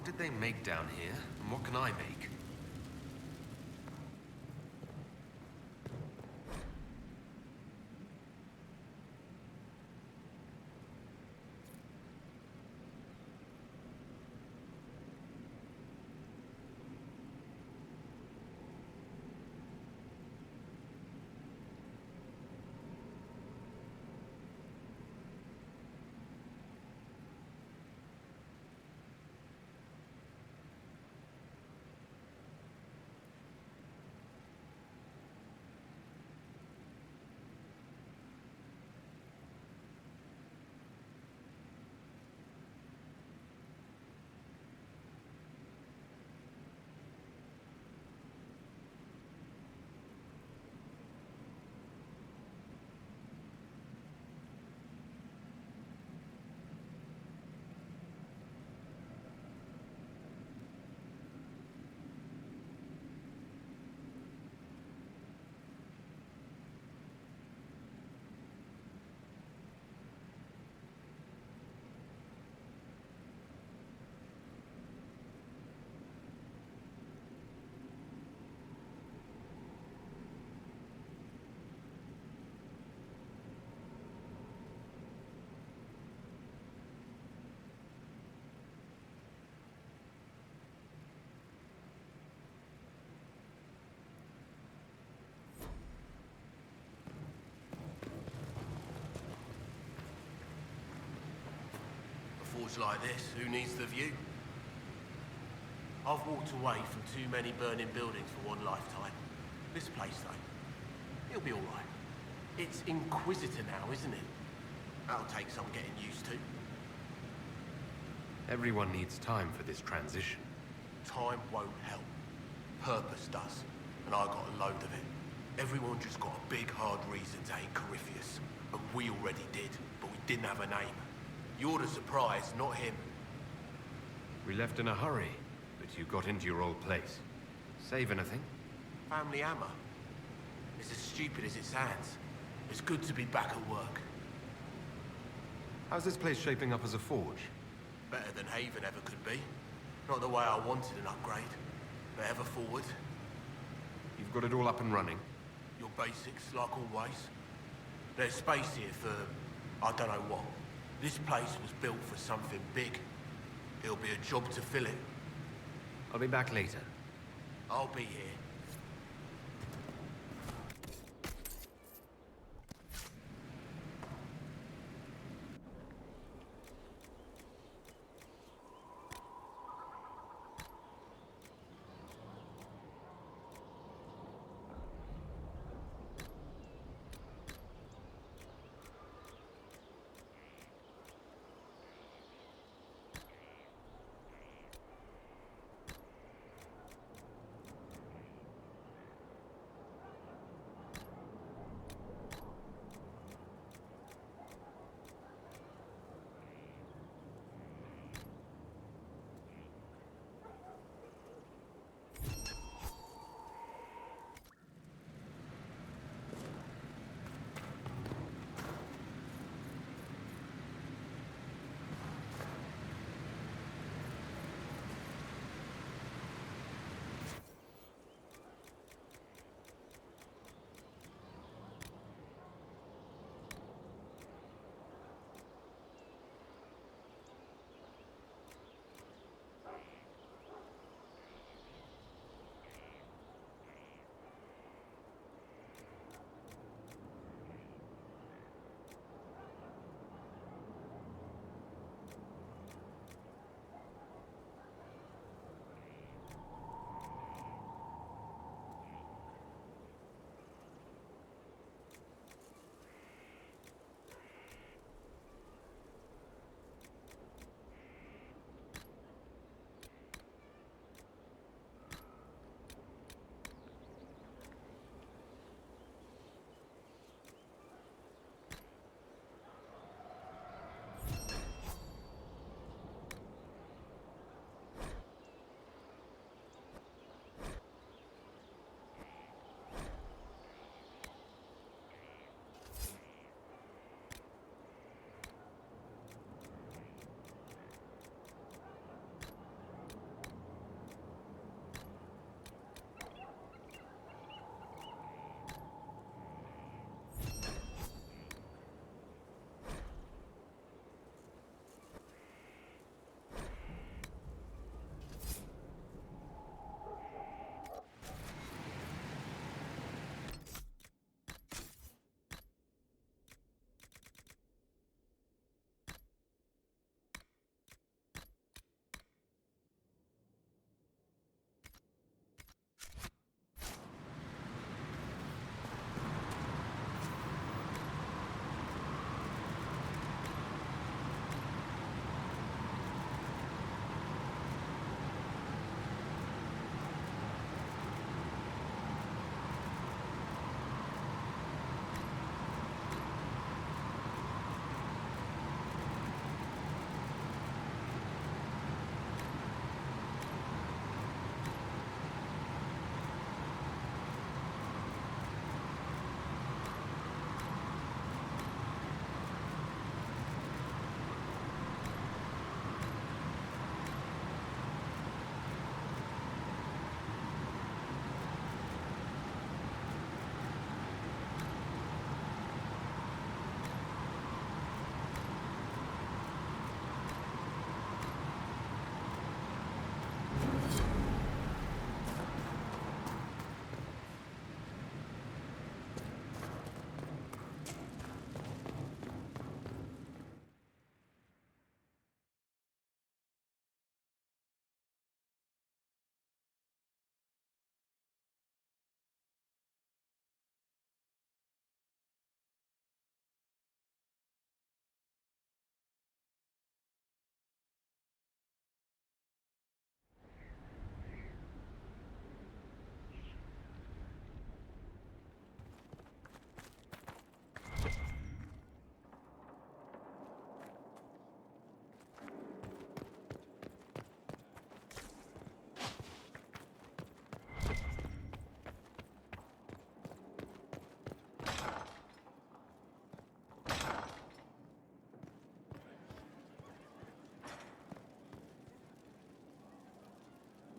What did they make down here, and what can I make? Forge like this, who needs the view? I've walked away from too many burning buildings for one lifetime. This place, though, it'll be all right. It's Inquisitor now, isn't it? That'll take some getting used to. Everyone needs time for this transition. Time won't help. Purpose does, and I got a load of it. Everyone just got a big, hard reason to hate Corypheus, and we already did, but we didn't have a name. You're the surprise, not him. We left in a hurry, but you got into your old place. Save anything? Family hammer. It's as stupid as it sounds. It's good to be back at work. How's this place shaping up as a forge? Better than Haven ever could be. Not the way I wanted an upgrade, but ever forward. You've got it all up and running? Your basics, like always. There's space here for, I don't know what. This place was built for something big. It'll be a job to fill it. I'll be back later. I'll be here.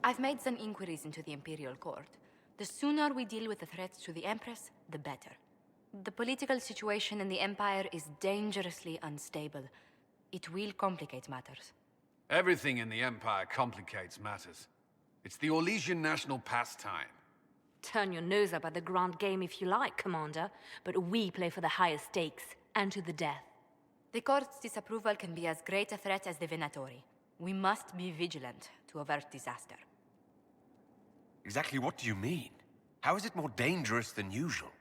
I've made some inquiries into the Imperial Court. The sooner we deal with the threats to the Empress, the better. The political situation in the Empire is dangerously unstable. It will complicate matters. Everything in the Empire complicates matters. It's the Orlesian national pastime. Turn your nose up at the grand game if you like, Commander, but we play for the highest stakes, and to the death. The Court's disapproval can be as great a threat as the Venatori. We must be vigilant to avert disaster. Exactly what do you mean? How is it more dangerous than usual?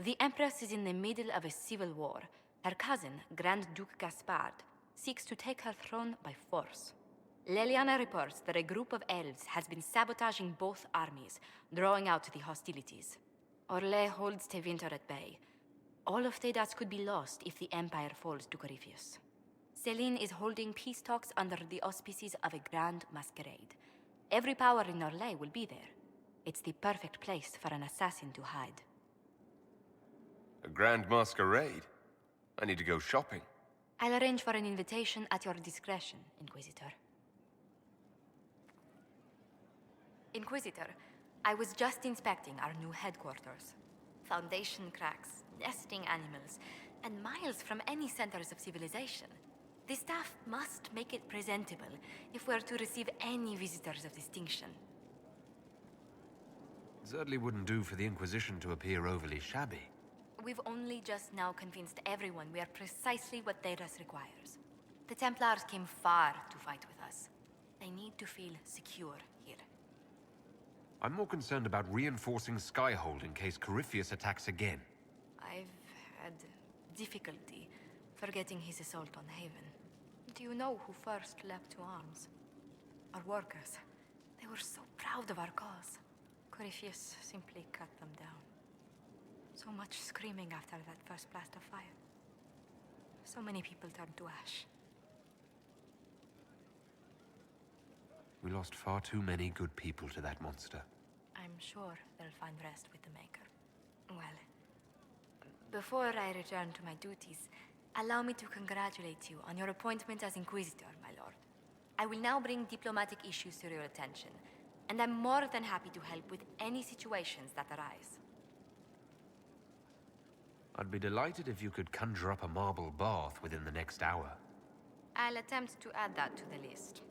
The Empress is in the middle of a civil war. Her cousin, Grand Duke Gaspard, seeks to take her throne by force. Leliana reports that a group of elves has been sabotaging both armies, drawing out the hostilities. Orlais holds Tevinter at bay. All of Thedas could be lost if the Empire falls to Corypheus. Celine is holding peace talks under the auspices of a grand masquerade. Every power in Orlais will be there. It's the perfect place for an assassin to hide. A grand masquerade? I need to go shopping. I'll arrange for an invitation at your discretion, Inquisitor. Inquisitor, I was just inspecting our new headquarters. Foundation cracks, nesting animals, and miles from any centers of civilization. The staff must make it presentable if we're to receive any visitors of distinction. It certainly wouldn't do for the Inquisition to appear overly shabby. We've only just now convinced everyone we are precisely what Thedas requires. The Templars came far to fight with us. They need to feel secure here. I'm more concerned about reinforcing Skyhold in case Corypheus attacks again. I've had difficulty forgetting his assault on Haven. Do you know who first leapt to arms? Our workers. They were so proud of our cause. Corypheus simply cut them down. So much screaming after that first blast of fire. So many people turned to ash. We lost far too many good people to that monster. I'm sure they'll find rest with the Maker. Well, before I return to my duties, allow me to congratulate you on your appointment as Inquisitor, my lord. I will now bring diplomatic issues to your attention, and I'm more than happy to help with any situations that arise. I'd be delighted if you could conjure up a marble bath within the next hour. I'll attempt to add that to the list.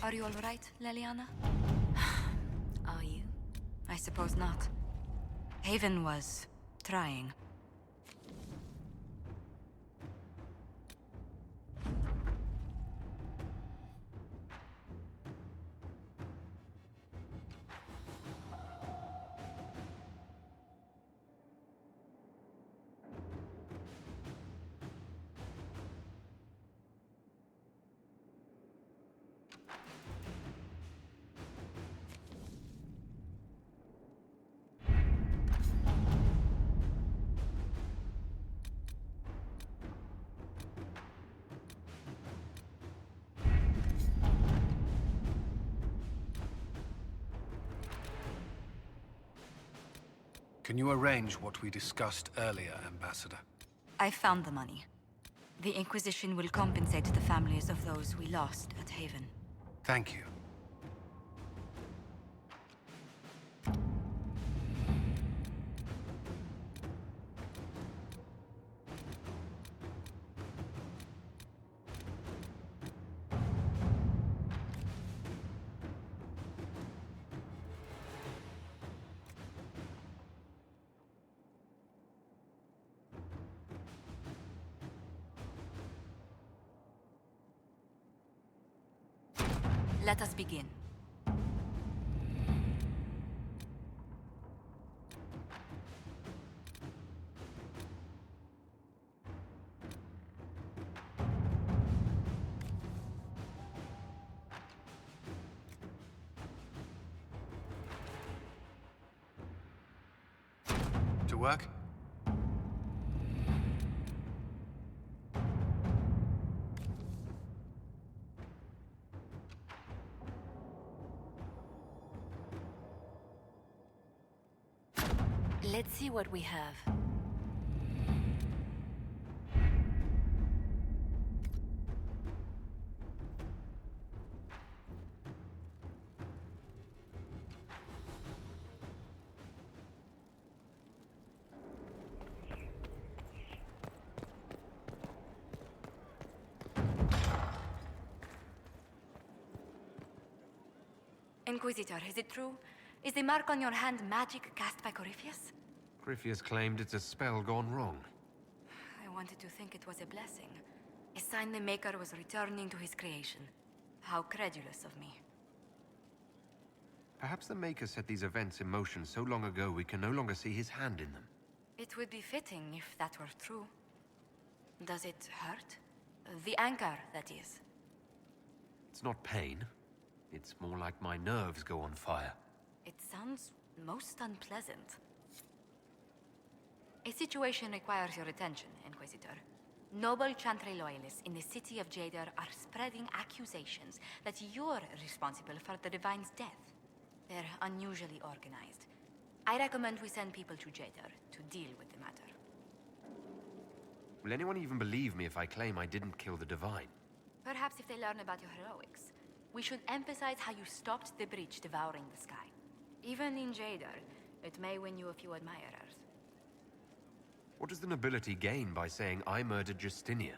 Are you all right, Leliana? Are you? I suppose not. Haven was trying. Can you arrange what we discussed earlier, Ambassador? I found the money. The Inquisition will compensate the families of those we lost at Haven. Thank you. Let us begin. work? Let's see what we have. Inquisitor, is it true? Is the mark on your hand magic cast by Corypheus? Corypheus claimed it's a spell gone wrong. I wanted to think it was a blessing. A sign the Maker was returning to his creation. How credulous of me. Perhaps the Maker set these events in motion so long ago we can no longer see his hand in them. It would be fitting if that were true. Does it hurt? The anchor, that is. It's not pain. It's more like my nerves go on fire. It sounds most unpleasant. A situation requires your attention, Inquisitor. Noble Chantry loyalists in the city of Jadar are spreading accusations that you're responsible for the Divine's death. They're unusually organized. I recommend we send people to Jadar to deal with the matter. Will anyone even believe me if I claim I didn't kill the Divine? Perhaps if they learn about your heroics. We should emphasize how you stopped the breach devouring the sky. Even in Jadar, it may win you a few admirers. What does the nobility gain by saying I murdered Justinia?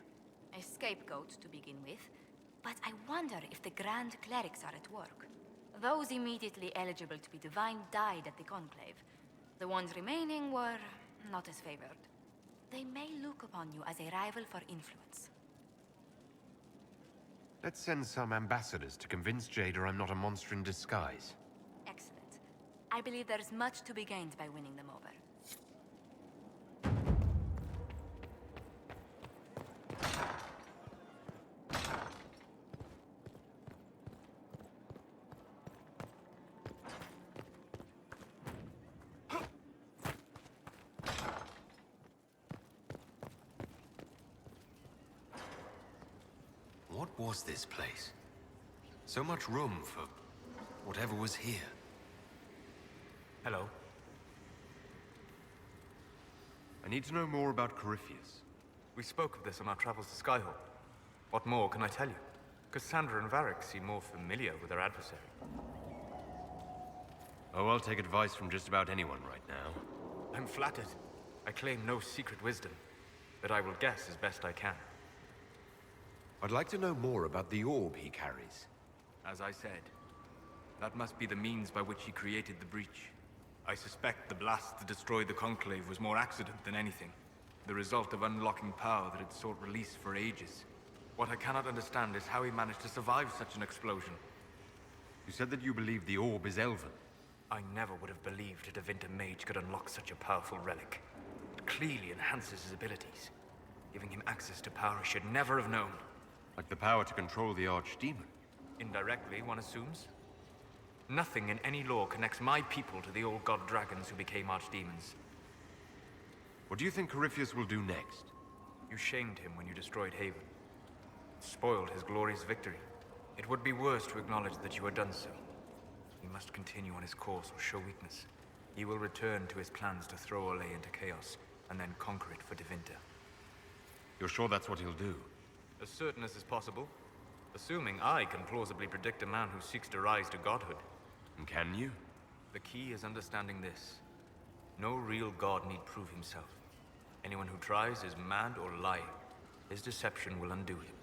A scapegoat to begin with, but I wonder if the Grand Clerics are at work. Those immediately eligible to be divine died at the Conclave. The ones remaining were not as favored. They may look upon you as a rival for influence. Let's send some ambassadors to convince Jadar I'm not a monster in disguise. Excellent. I believe there's much to be gained by winning them over. What was this place? So much room for whatever was here. Hello. I need to know more about Corypheus. We spoke of this on our travels to Skyhawk. What more can I tell you? Cassandra and Varric seem more familiar with their adversary. Oh, I'll take advice from just about anyone right now. I'm flattered. I claim no secret wisdom, but I will guess as best I can. I'd like to know more about the orb he carries. As I said, that must be the means by which he created the breach. I suspect the blast that destroyed the Conclave was more accident than anything. The result of unlocking power that had sought release for ages. What I cannot understand is how he managed to survive such an explosion. You said that you believe the orb is Elven. I never would have believed a Devinter mage could unlock such a powerful relic. It clearly enhances his abilities, giving him access to power he should never have known. Like the power to control the Archdemon. Indirectly, one assumes. Nothing in any law connects my people to the old god dragons who became archdemons. What do you think Corypheus will do next? You shamed him when you destroyed Haven. Spoiled his glorious victory. It would be worse to acknowledge that you had done so. He must continue on his course or show weakness. He will return to his plans to throw Olay into chaos, and then conquer it for Devinter. You're sure that's what he'll do? As certain as is possible. Assuming I can plausibly predict a man who seeks to rise to godhood. And can you? The key is understanding this. No real god need prove himself. Anyone who tries is mad or lying. His deception will undo him,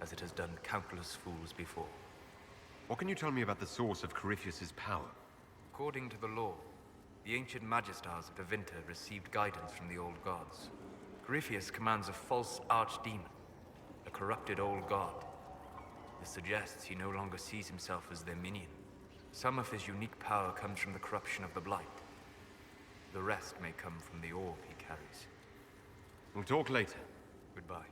as it has done countless fools before. What can you tell me about the source of Corypheus's power? According to the law, the ancient Magistars of Devinter received guidance from the old gods. Corypheus commands a false archdemon, a corrupted old god. This suggests he no longer sees himself as their minion. Some of his unique power comes from the corruption of the Blight. The rest may come from the orb he carries. We'll talk later. Goodbye.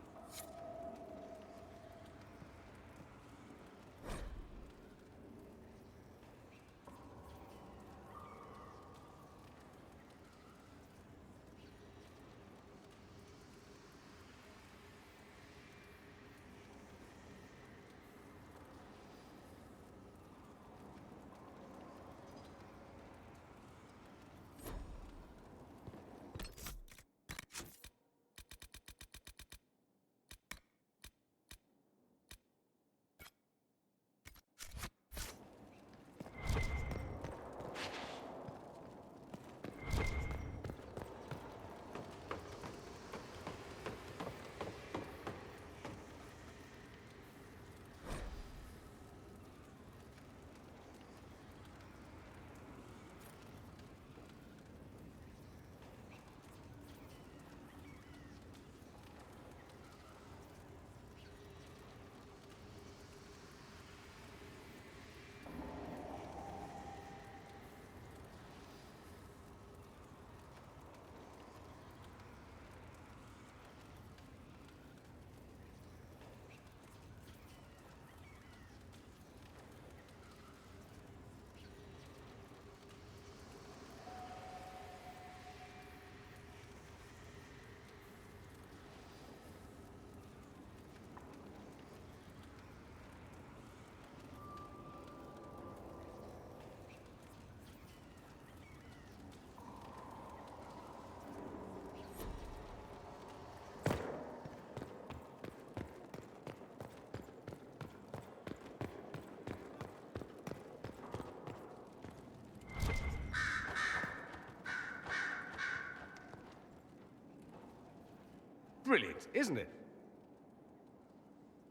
Brilliant, isn't it?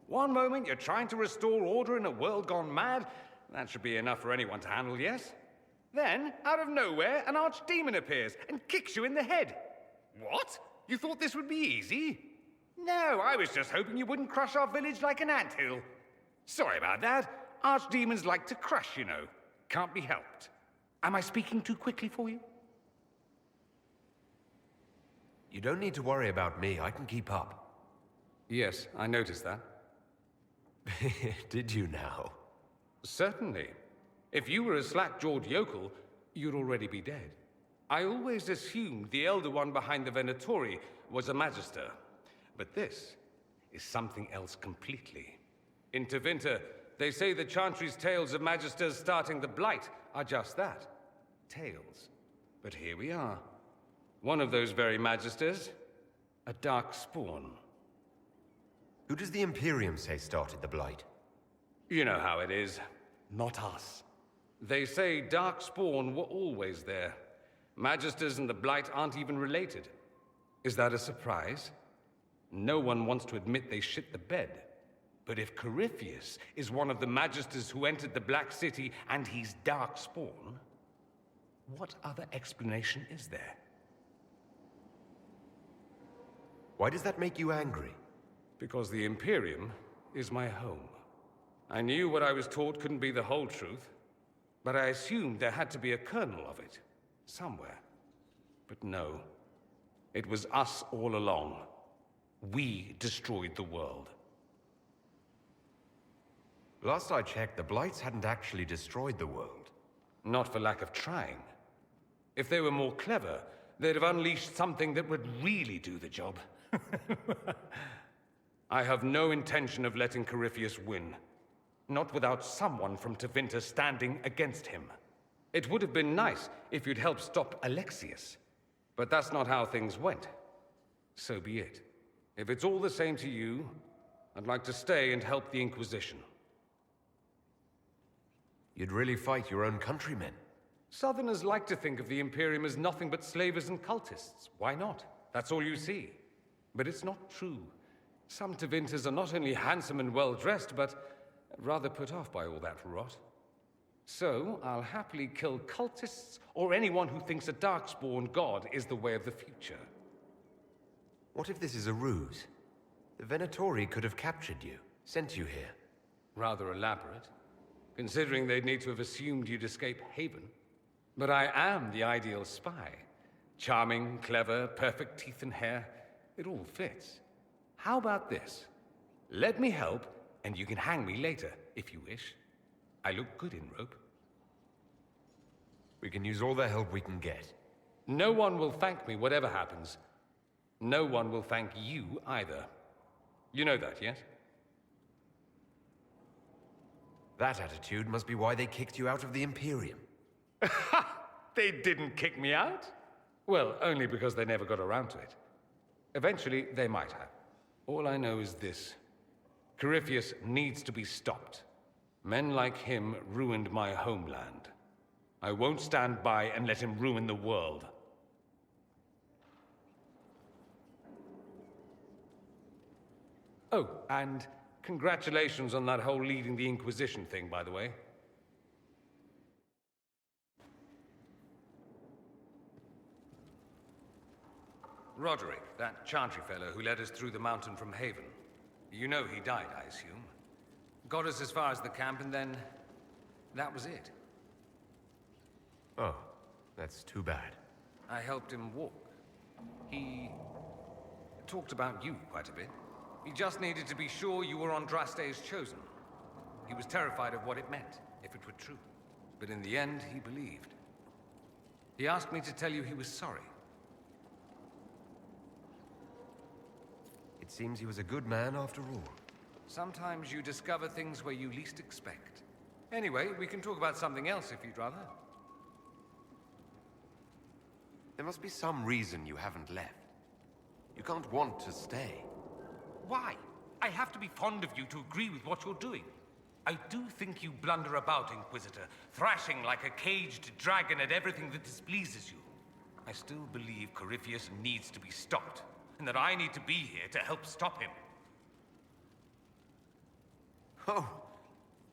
One moment you're trying to restore order in a world gone mad. That should be enough for anyone to handle, yes? Then, out of nowhere, an archdemon appears and kicks you in the head. What? You thought this would be easy? No, I was just hoping you wouldn't crush our village like an anthill. Sorry about that. Archdemons like to crush, you know. Can't be helped. Am I speaking too quickly for you? You don't need to worry about me. I can keep up. Yes, I noticed that. Did you now? Certainly. If you were a slack-jawed yokel, you'd already be dead. I always assumed the Elder One behind the Venatori was a Magister. But this is something else completely. In Tevinter, they say the Chantry's tales of Magisters starting the Blight are just that. Tales. But here we are. One of those very Magisters, a dark spawn. Who does the Imperium say started the Blight? You know how it is. Not us. They say Darkspawn were always there. Magisters and the Blight aren't even related. Is that a surprise? No one wants to admit they shit the bed. But if Corypheus is one of the Magisters who entered the Black City and he's Darkspawn, what other explanation is there? Why does that make you angry? Because the Imperium is my home. I knew what I was taught couldn't be the whole truth, but I assumed there had to be a kernel of it, somewhere. But no, it was us all along. We destroyed the world. Last I checked, the Blights hadn't actually destroyed the world. Not for lack of trying. If they were more clever, they'd have unleashed something that would really do the job. I have no intention of letting Corypheus win. Not without someone from Tevinter standing against him. It would have been nice if you'd helped stop Alexius. But that's not how things went. So be it. If it's all the same to you, I'd like to stay and help the Inquisition. You'd really fight your own countrymen? Southerners like to think of the Imperium as nothing but slavers and cultists. Why not? That's all you see. But it's not true. Some Tevinters are not only handsome and well-dressed, but rather put off by all that rot. So, I'll happily kill cultists or anyone who thinks a Darkspawn god is the way of the future. What if this is a ruse? The Venatori could have captured you, sent you here. Rather elaborate, considering they'd need to have assumed you'd escape Haven. But I am the ideal spy. Charming, clever, perfect teeth and hair. It all fits. How about this? Let me help, and you can hang me later, if you wish. I look good in rope. We can use all the help we can get. No one will thank me, whatever happens. No one will thank you, either. You know that, yes? That attitude must be why they kicked you out of the Imperium. They didn't kick me out? Well, only because they never got around to it. Eventually, they might have. All I know is this. Corypheus needs to be stopped. Men like him ruined my homeland. I won't stand by and let him ruin the world. Oh, and congratulations on that whole leading the Inquisition thing, by the way. Roderick, that Chantry fellow who led us through the mountain from Haven. You know he died, I assume. Got us as far as the camp, and then that was it. Oh, that's too bad. I helped him walk. He talked about you quite a bit. He just needed to be sure you were Andraste's chosen. He was terrified of what it meant, if it were true. But in the end, he believed. He asked me to tell you he was sorry. It seems he was a good man after all. Sometimes you discover things where you least expect. Anyway, we can talk about something else if you'd rather. There must be some reason you haven't left. You can't want to stay. Why? I have to be fond of you to agree with what you're doing. I do think you blunder about, Inquisitor, thrashing like a caged dragon at everything that displeases you. I still believe Corypheus needs to be stopped. and that I need to be here to help stop him. Oh,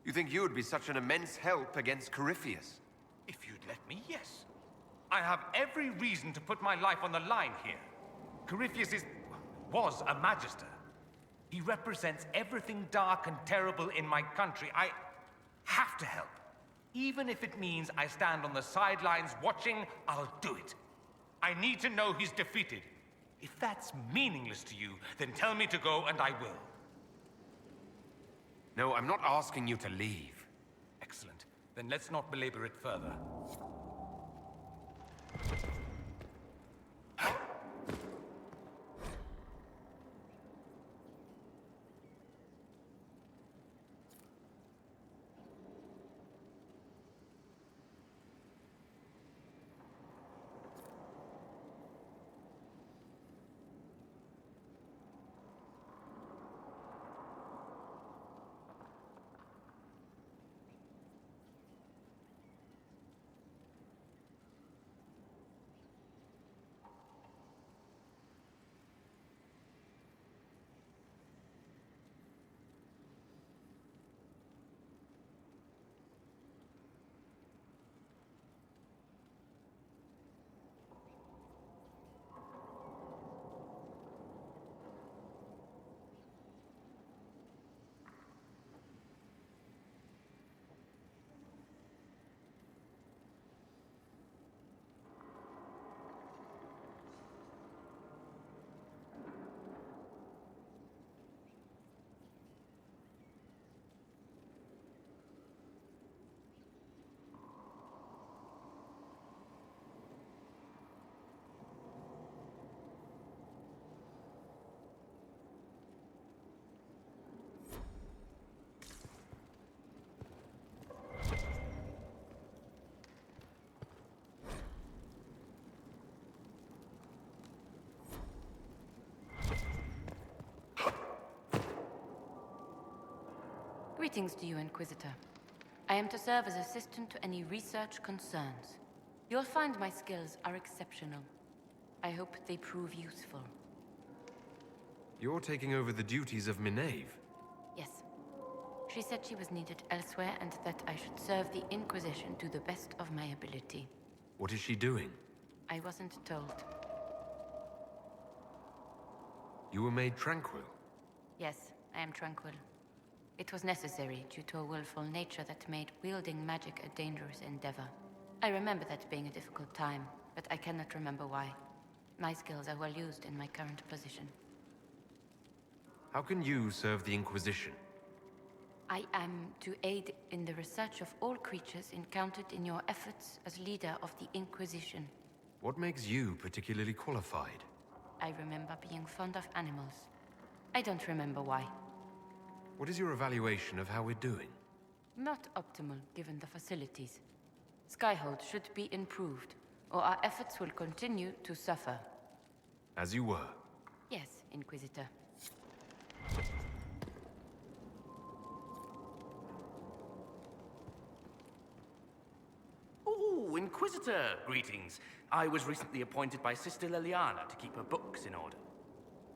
you think you would be such an immense help against Corypheus? If you'd let me, yes. I have every reason to put my life on the line here. Corypheus was a magister. He represents everything dark and terrible in my country. I have to help. Even if it means I stand on the sidelines watching, I'll do it. I need to know he's defeated. If that's meaningless to you, then tell me to go and I will. No, I'm not asking you to leave. Excellent. Then let's not belabor it further. Greetings to you, Inquisitor. I am to serve as assistant to any research concerns. You'll find my skills are exceptional. I hope they prove useful. You're taking over the duties of Minave. Yes. She said she was needed elsewhere and that I should serve the Inquisition to the best of my ability. What is she doing? I wasn't told. You were made tranquil. Yes, I am tranquil. It was necessary due to a willful nature that made wielding magic a dangerous endeavor. I remember that being a difficult time, but I cannot remember why. My skills are well used in my current position. How can you serve the Inquisition? I am to aid in the research of all creatures encountered in your efforts as leader of the Inquisition. What makes you particularly qualified? I remember being fond of animals. I don't remember why. What is your evaluation of how we're doing? Not optimal, given the facilities. Skyhold should be improved, or our efforts will continue to suffer. As you were. Yes, Inquisitor. Oh, Inquisitor, greetings. I was recently appointed by Sister Liliana to keep her books in order.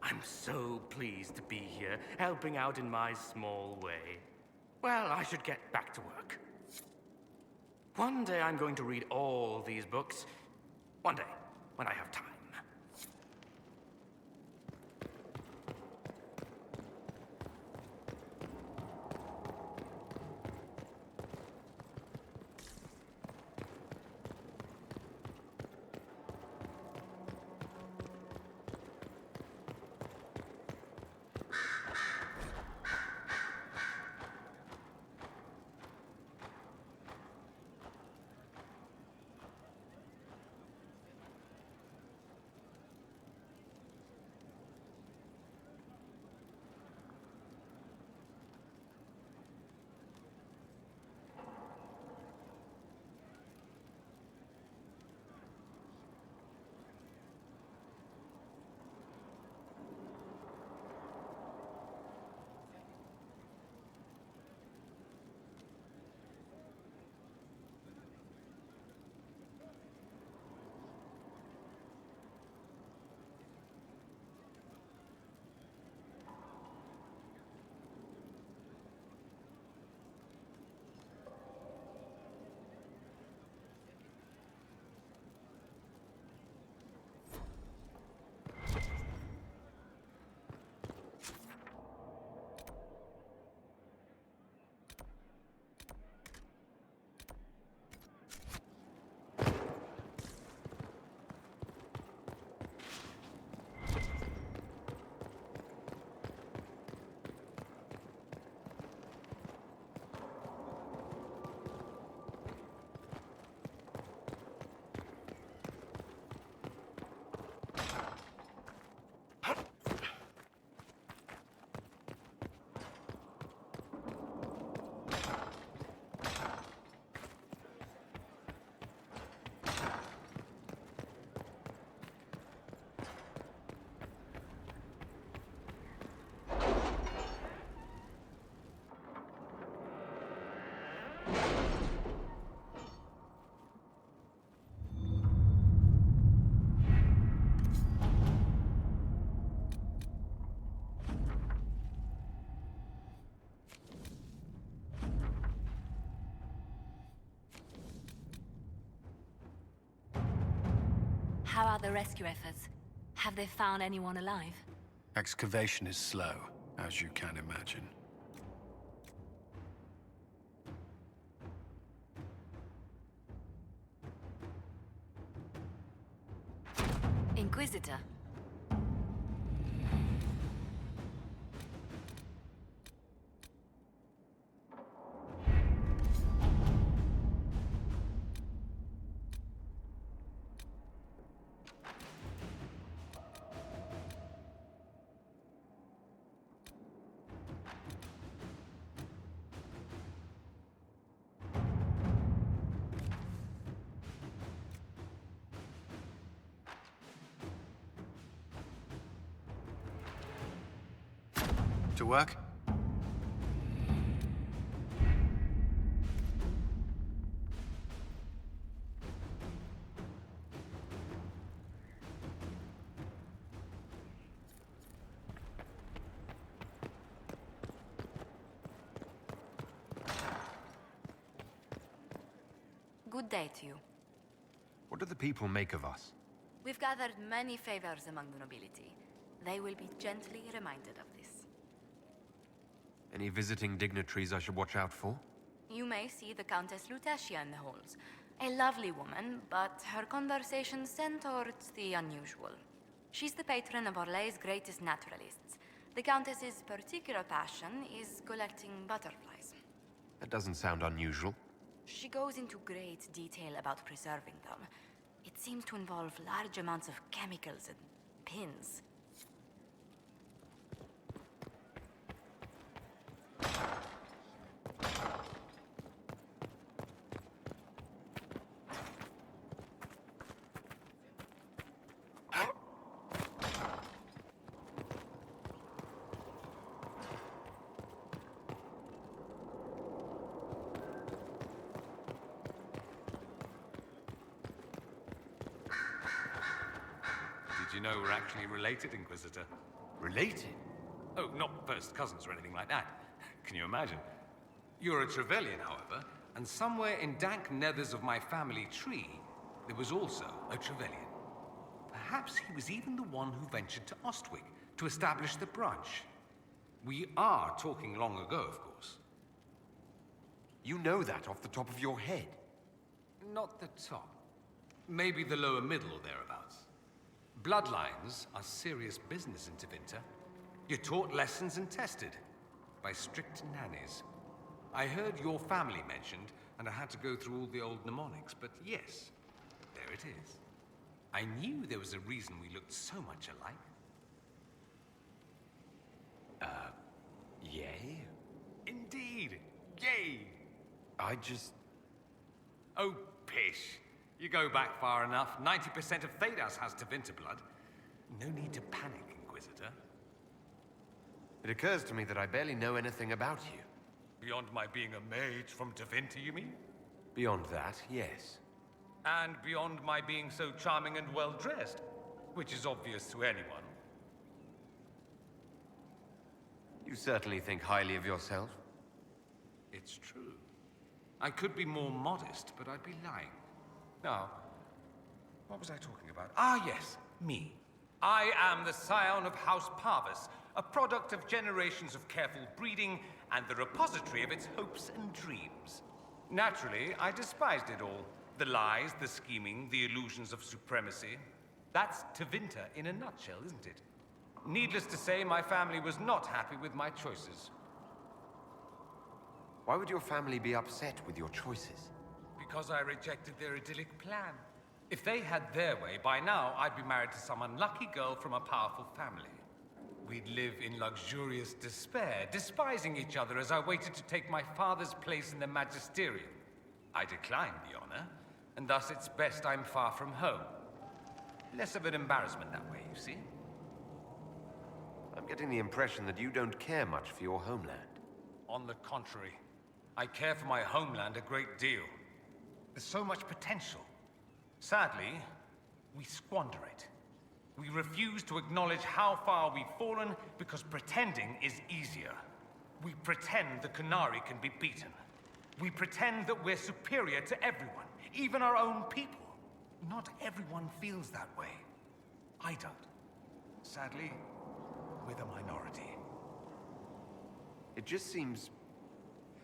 I'm so pleased to be here, helping out in my small way. Well, I should get back to work. One day I'm going to read all these books. One day, when I have time. How are the rescue efforts? Have they found anyone alive? Excavation is slow, as you can imagine. Inquisitor. To work? Good day to you. What do the people make of us? We've gathered many favors among the nobility. They will be gently reminded of this. Any visiting dignitaries I should watch out for? You may see the Countess Lutetia in the halls. A lovely woman, but her conversation tend towards the unusual. She's the patron of Orlay's greatest naturalists. The Countess's particular passion is collecting butterflies. That doesn't sound unusual. She goes into great detail about preserving them. It seems to involve large amounts of chemicals and pins. Did you know we're actually related, Inquisitor? Related? Oh, not first cousins or anything like that. Can you imagine? You're a Trevelyan, however, and somewhere in dank nethers of my family tree, there was also a Trevelyan. Perhaps he was even the one who ventured to Ostwick to establish the branch. We are talking long ago, of course. You know that off the top of your head. Not the top. Maybe the lower middle or thereabouts. Bloodlines are serious business in Tevinter. You're taught lessons and tested by strict nannies. I heard your family mentioned, and I had to go through all the old mnemonics, but yes, there it is. I knew there was a reason we looked so much alike. Yay? Indeed, yay! I just... Oh, pish. You go back far enough, 90% of Thedas has Tevinter blood. No need to panic, Inquisitor. It occurs to me that I barely know anything about you. Beyond my being a mage from Tevinter, you mean? Beyond that, yes. And beyond my being so charming and well-dressed, which is obvious to anyone. You certainly think highly of yourself. It's true. I could be more modest, but I'd be lying. Now, what was I talking about? Ah, yes, me. I am the scion of House Parvis, a product of generations of careful breeding and the repository of its hopes and dreams. Naturally, I despised it all. The lies, the scheming, the illusions of supremacy. That's Tevinter in a nutshell, isn't it? Needless to say, my family was not happy with my choices. Why would your family be upset with your choices? Because I rejected their idyllic plan. If they had their way, by now I'd be married to some unlucky girl from a powerful family. We'd live in luxurious despair, despising each other as I waited to take my father's place in the magisterium. I declined the honor, and thus it's best I'm far from home. Less of an embarrassment that way, you see? I'm getting the impression that you don't care much for your homeland. On the contrary, I care for my homeland a great deal. There's so much potential. Sadly, we squander it. We refuse to acknowledge how far we've fallen because pretending is easier. We pretend the Qunari can be beaten. We pretend that we're superior to everyone, even our own people. not everyone feels that way. I don't. Sadly, we're the minority. It just seems...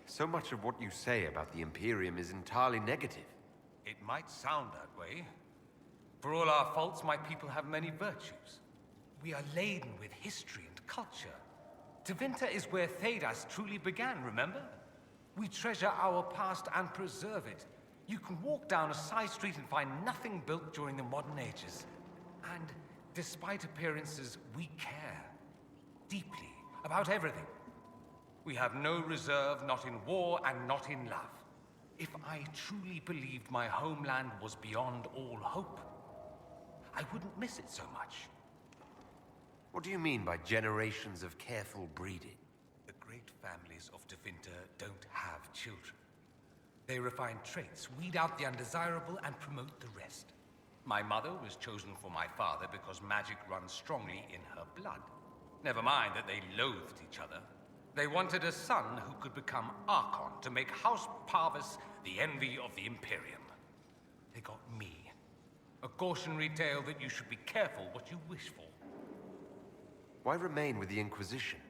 so much of what you say about the Imperium is entirely negative. It might sound that way. For all our faults, my people have many virtues. We are laden with history and culture. Tevinter is where Thedas truly began, remember? We treasure our past and preserve it. You can walk down a side street and find nothing built during the modern ages. And despite appearances, we care. Deeply. About everything. We have no reserve, not in war and not in love. If I truly believed my homeland was beyond all hope, I wouldn't miss it so much. What do you mean by generations of careful breeding? The great families of Tevinter don't have children. They refine traits, weed out the undesirable, and promote the rest. My mother was chosen for my father because magic runs strongly in her blood. Never mind that they loathed each other. They wanted a son who could become Archon to make House Parvis the envy of the Imperium. They got me. A cautionary tale that you should be careful what you wish for. Why remain with the Inquisition?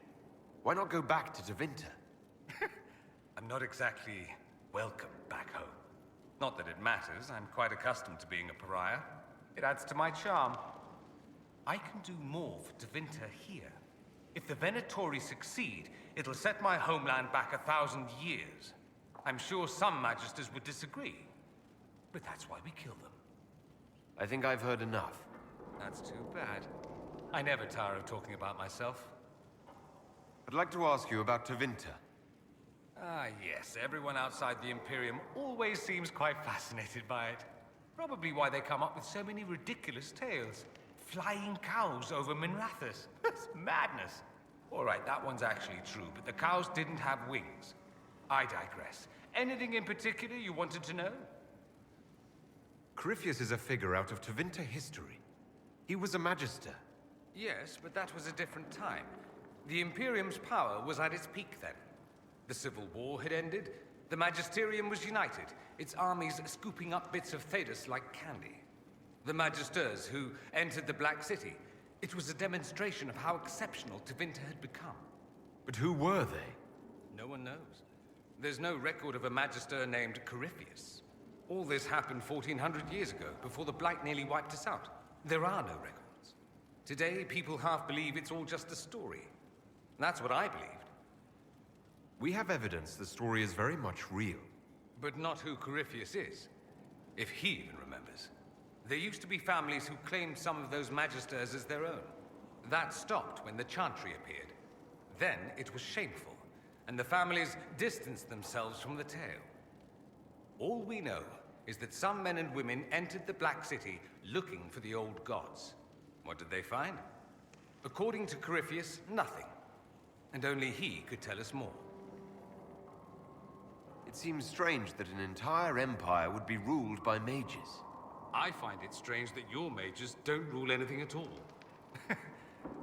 Why not go back to Tevinter? I'm not exactly welcome back home. Not that it matters, I'm quite accustomed to being a pariah. It adds to my charm. I can do more for Tevinter here. If the Venatori succeed, it'll set my homeland back 1,000 years. I'm sure some Magisters would disagree. But that's why we kill them. I think I've heard enough. That's too bad. I never tire of talking about myself. I'd like to ask you about Tevinter. Ah, yes. Everyone outside the Imperium always seems quite fascinated by it. Probably why they come up with so many ridiculous tales. Flying cows over Minrathous. That's madness. All right, that one's actually true, but the cows didn't have wings. I digress. Anything in particular you wanted to know? Corypheus is a figure out of Tevinter history. He was a Magister. Yes, but that was a different time. The Imperium's power was at its peak then. The Civil War had ended. The Magisterium was united, its armies scooping up bits of Thedas like candy. The Magisters who entered the Black City. It was a demonstration of how exceptional Tevinter had become. But who were they? No one knows. There's no record of a Magister named Corypheus. All this happened 1400 years ago, before the Blight nearly wiped us out. There are no records. Today, people half believe it's all just a story. That's what I believed. We have evidence the story is very much real. But not who Corypheus is. If he even remembers. There used to be families who claimed some of those Magisters as their own. That stopped when the Chantry appeared. Then it was shameful, and the families distanced themselves from the tale. All we know is that some men and women entered the Black City looking for the old gods. What did they find? According to Corypheus, nothing. And only he could tell us more. It seems strange that an entire empire would be ruled by mages. I find it strange that your mages don't rule anything at all.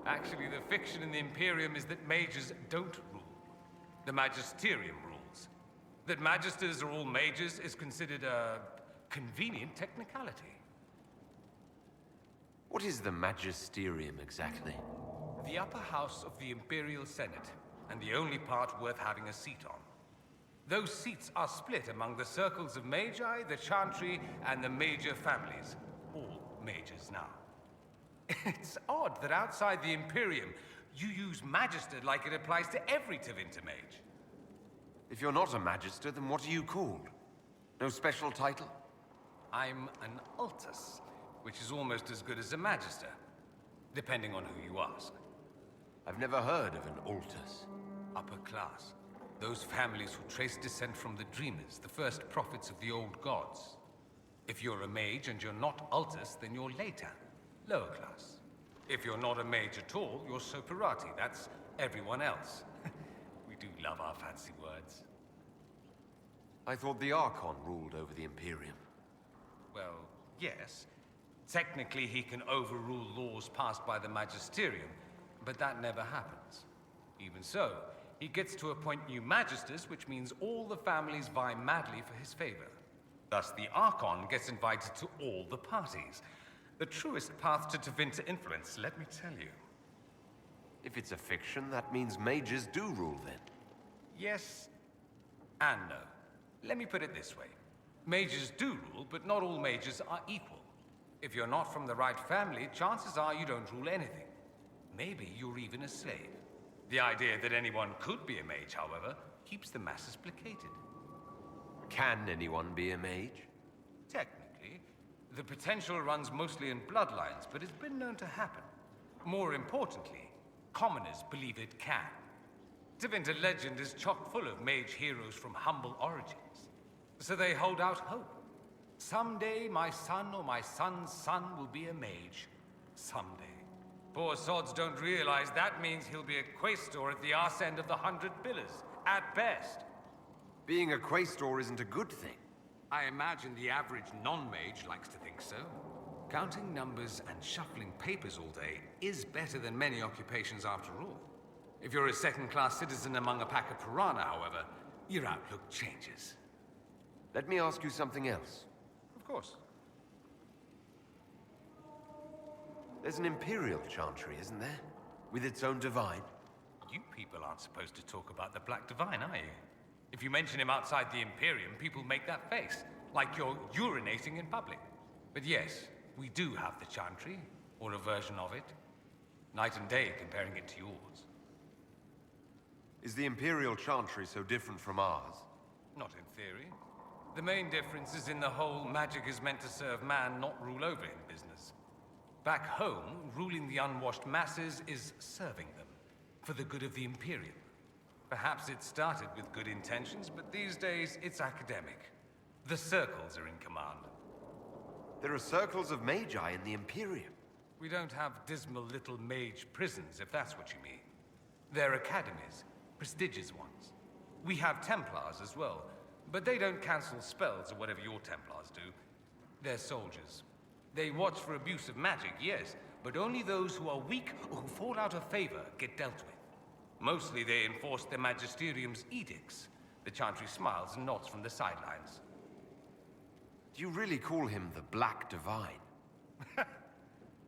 Actually, the fiction in the Imperium is that mages don't rule. The Magisterium rules. That Magisters are all mages is considered a convenient technicality. What is the Magisterium exactly? The upper house of the Imperial Senate, and the only part worth having a seat on. Those seats are split among the circles of Magi, the Chantry, and the major families. All mages now. It's odd that outside the Imperium, you use Magister like it applies to every Tevinter mage. If you're not a Magister, then what are you called? No special title? I'm an Altus, which is almost as good as a Magister, depending on who you ask. I've never heard of an Altus. Upper class. Those families who trace descent from the Dreamers, the first prophets of the old gods. If you're a mage and you're not Altus, then you're later, lower class. If you're not a mage at all, you're Soperati. That's everyone else. We do love our fancy words. I thought the Archon ruled over the Imperium. Well, yes. Technically, he can overrule laws passed by the Magisterium, but that never happens. Even so, he gets to appoint new Magisters, which means all the families vie madly for his favor. Thus, the Archon gets invited to all the parties. The truest path to Tevinter influence, let me tell you. If it's a fiction, that means mages do rule then. Yes and no. Let me put it this way. Mages do rule, but not all mages are equal. If you're not from the right family, chances are you don't rule anything. Maybe you're even a slave. The idea that anyone could be a mage, however, keeps the masses placated. Can anyone be a mage? Technically, the potential runs mostly in bloodlines, but it's been known to happen. More importantly, commoners believe it can. Tevinter legend is chock full of mage heroes from humble origins. So they hold out hope. Someday my son or my son's son will be a mage. Someday. Poor sods don't realize that means he'll be a quaestor at the arse end of the 100 Pillars, at best. Being a quaestor isn't a good thing. I imagine the average non-mage likes to think so. Counting numbers and shuffling papers all day is better than many occupations after all. If you're a second-class citizen among a pack of piranha, however, your outlook changes. Let me ask you something else. Of course. There's an Imperial Chantry, isn't there? With its own divine? You people aren't supposed to talk about the Black Divine, are you? If you mention him outside the Imperium, people make that face, like you're urinating in public. But yes, we do have the Chantry, or a version of it. Night and day comparing it to yours. Is the Imperial Chantry so different from ours? Not in theory. The main difference is in the whole magic is meant to serve man, not rule over him business. Back home, ruling the unwashed masses is serving them, for the good of the Imperium. Perhaps it started with good intentions, but these days it's academic. The circles are in command. There are circles of magi in the Imperium. We don't have dismal little mage prisons, if that's what you mean. They're academies, prestigious ones. We have Templars as well, but they don't cancel spells or whatever your Templars do. They're soldiers. They watch for abuse of magic, yes, but only those who are weak or who fall out of favor get dealt with. Mostly they enforce the Magisterium's edicts. The Chantry smiles and nods from the sidelines. Do you really call him the Black Divine?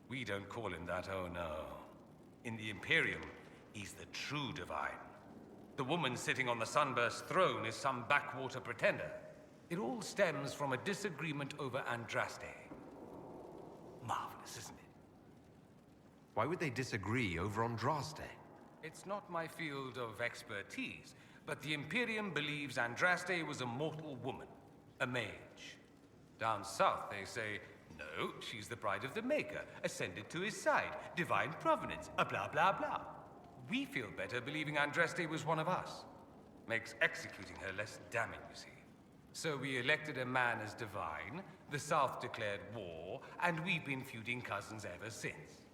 We don't call him that, oh no. In the Imperium, he's the true divine. The woman sitting on the Sunburst throne is some backwater pretender. It all stems from a disagreement over Andraste. Marvelous, isn't it? Why would they disagree over Andraste? It's not my field of expertise, but the Imperium believes Andraste was a mortal woman, a mage. Down south, they say, no, she's the bride of the Maker, ascended to his side, divine provenance, a blah blah blah. We feel better believing Andraste was one of us. Makes executing her less damning, you see. So we elected a man as divine, the South declared war, and we've been feuding cousins ever since.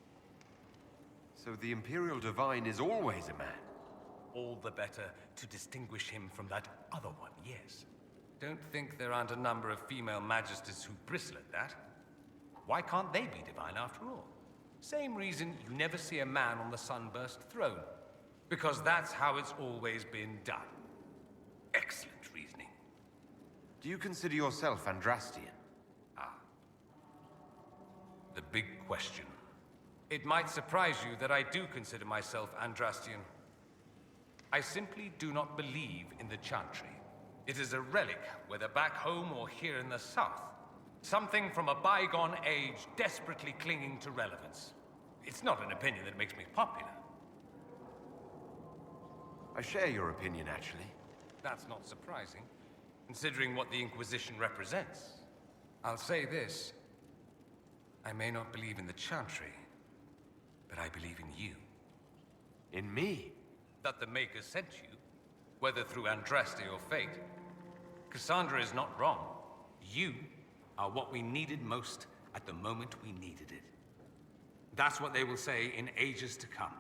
So the Imperial Divine is always a man? All the better to distinguish him from that other one, yes. Don't think there aren't a number of female magisters who bristle at that. Why can't they be divine after all? Same reason you never see a man on the Sunburst throne. Because that's how it's always been done. Excellent reasoning. Do you consider yourself Andrastian? Ah. The big question. It might surprise you that I do consider myself Andrastian. I simply do not believe in the Chantry. It is a relic, whether back home or here in the South. Something from a bygone age desperately clinging to relevance. It's not an opinion that makes me popular. I share your opinion, actually. That's not surprising, considering what the Inquisition represents. I'll say this. I may not believe in the Chantry, but I believe in you. In me? That the Maker sent you, whether through Andraste or fate. Cassandra is not wrong. You are what we needed most at the moment we needed it. That's what they will say in ages to come.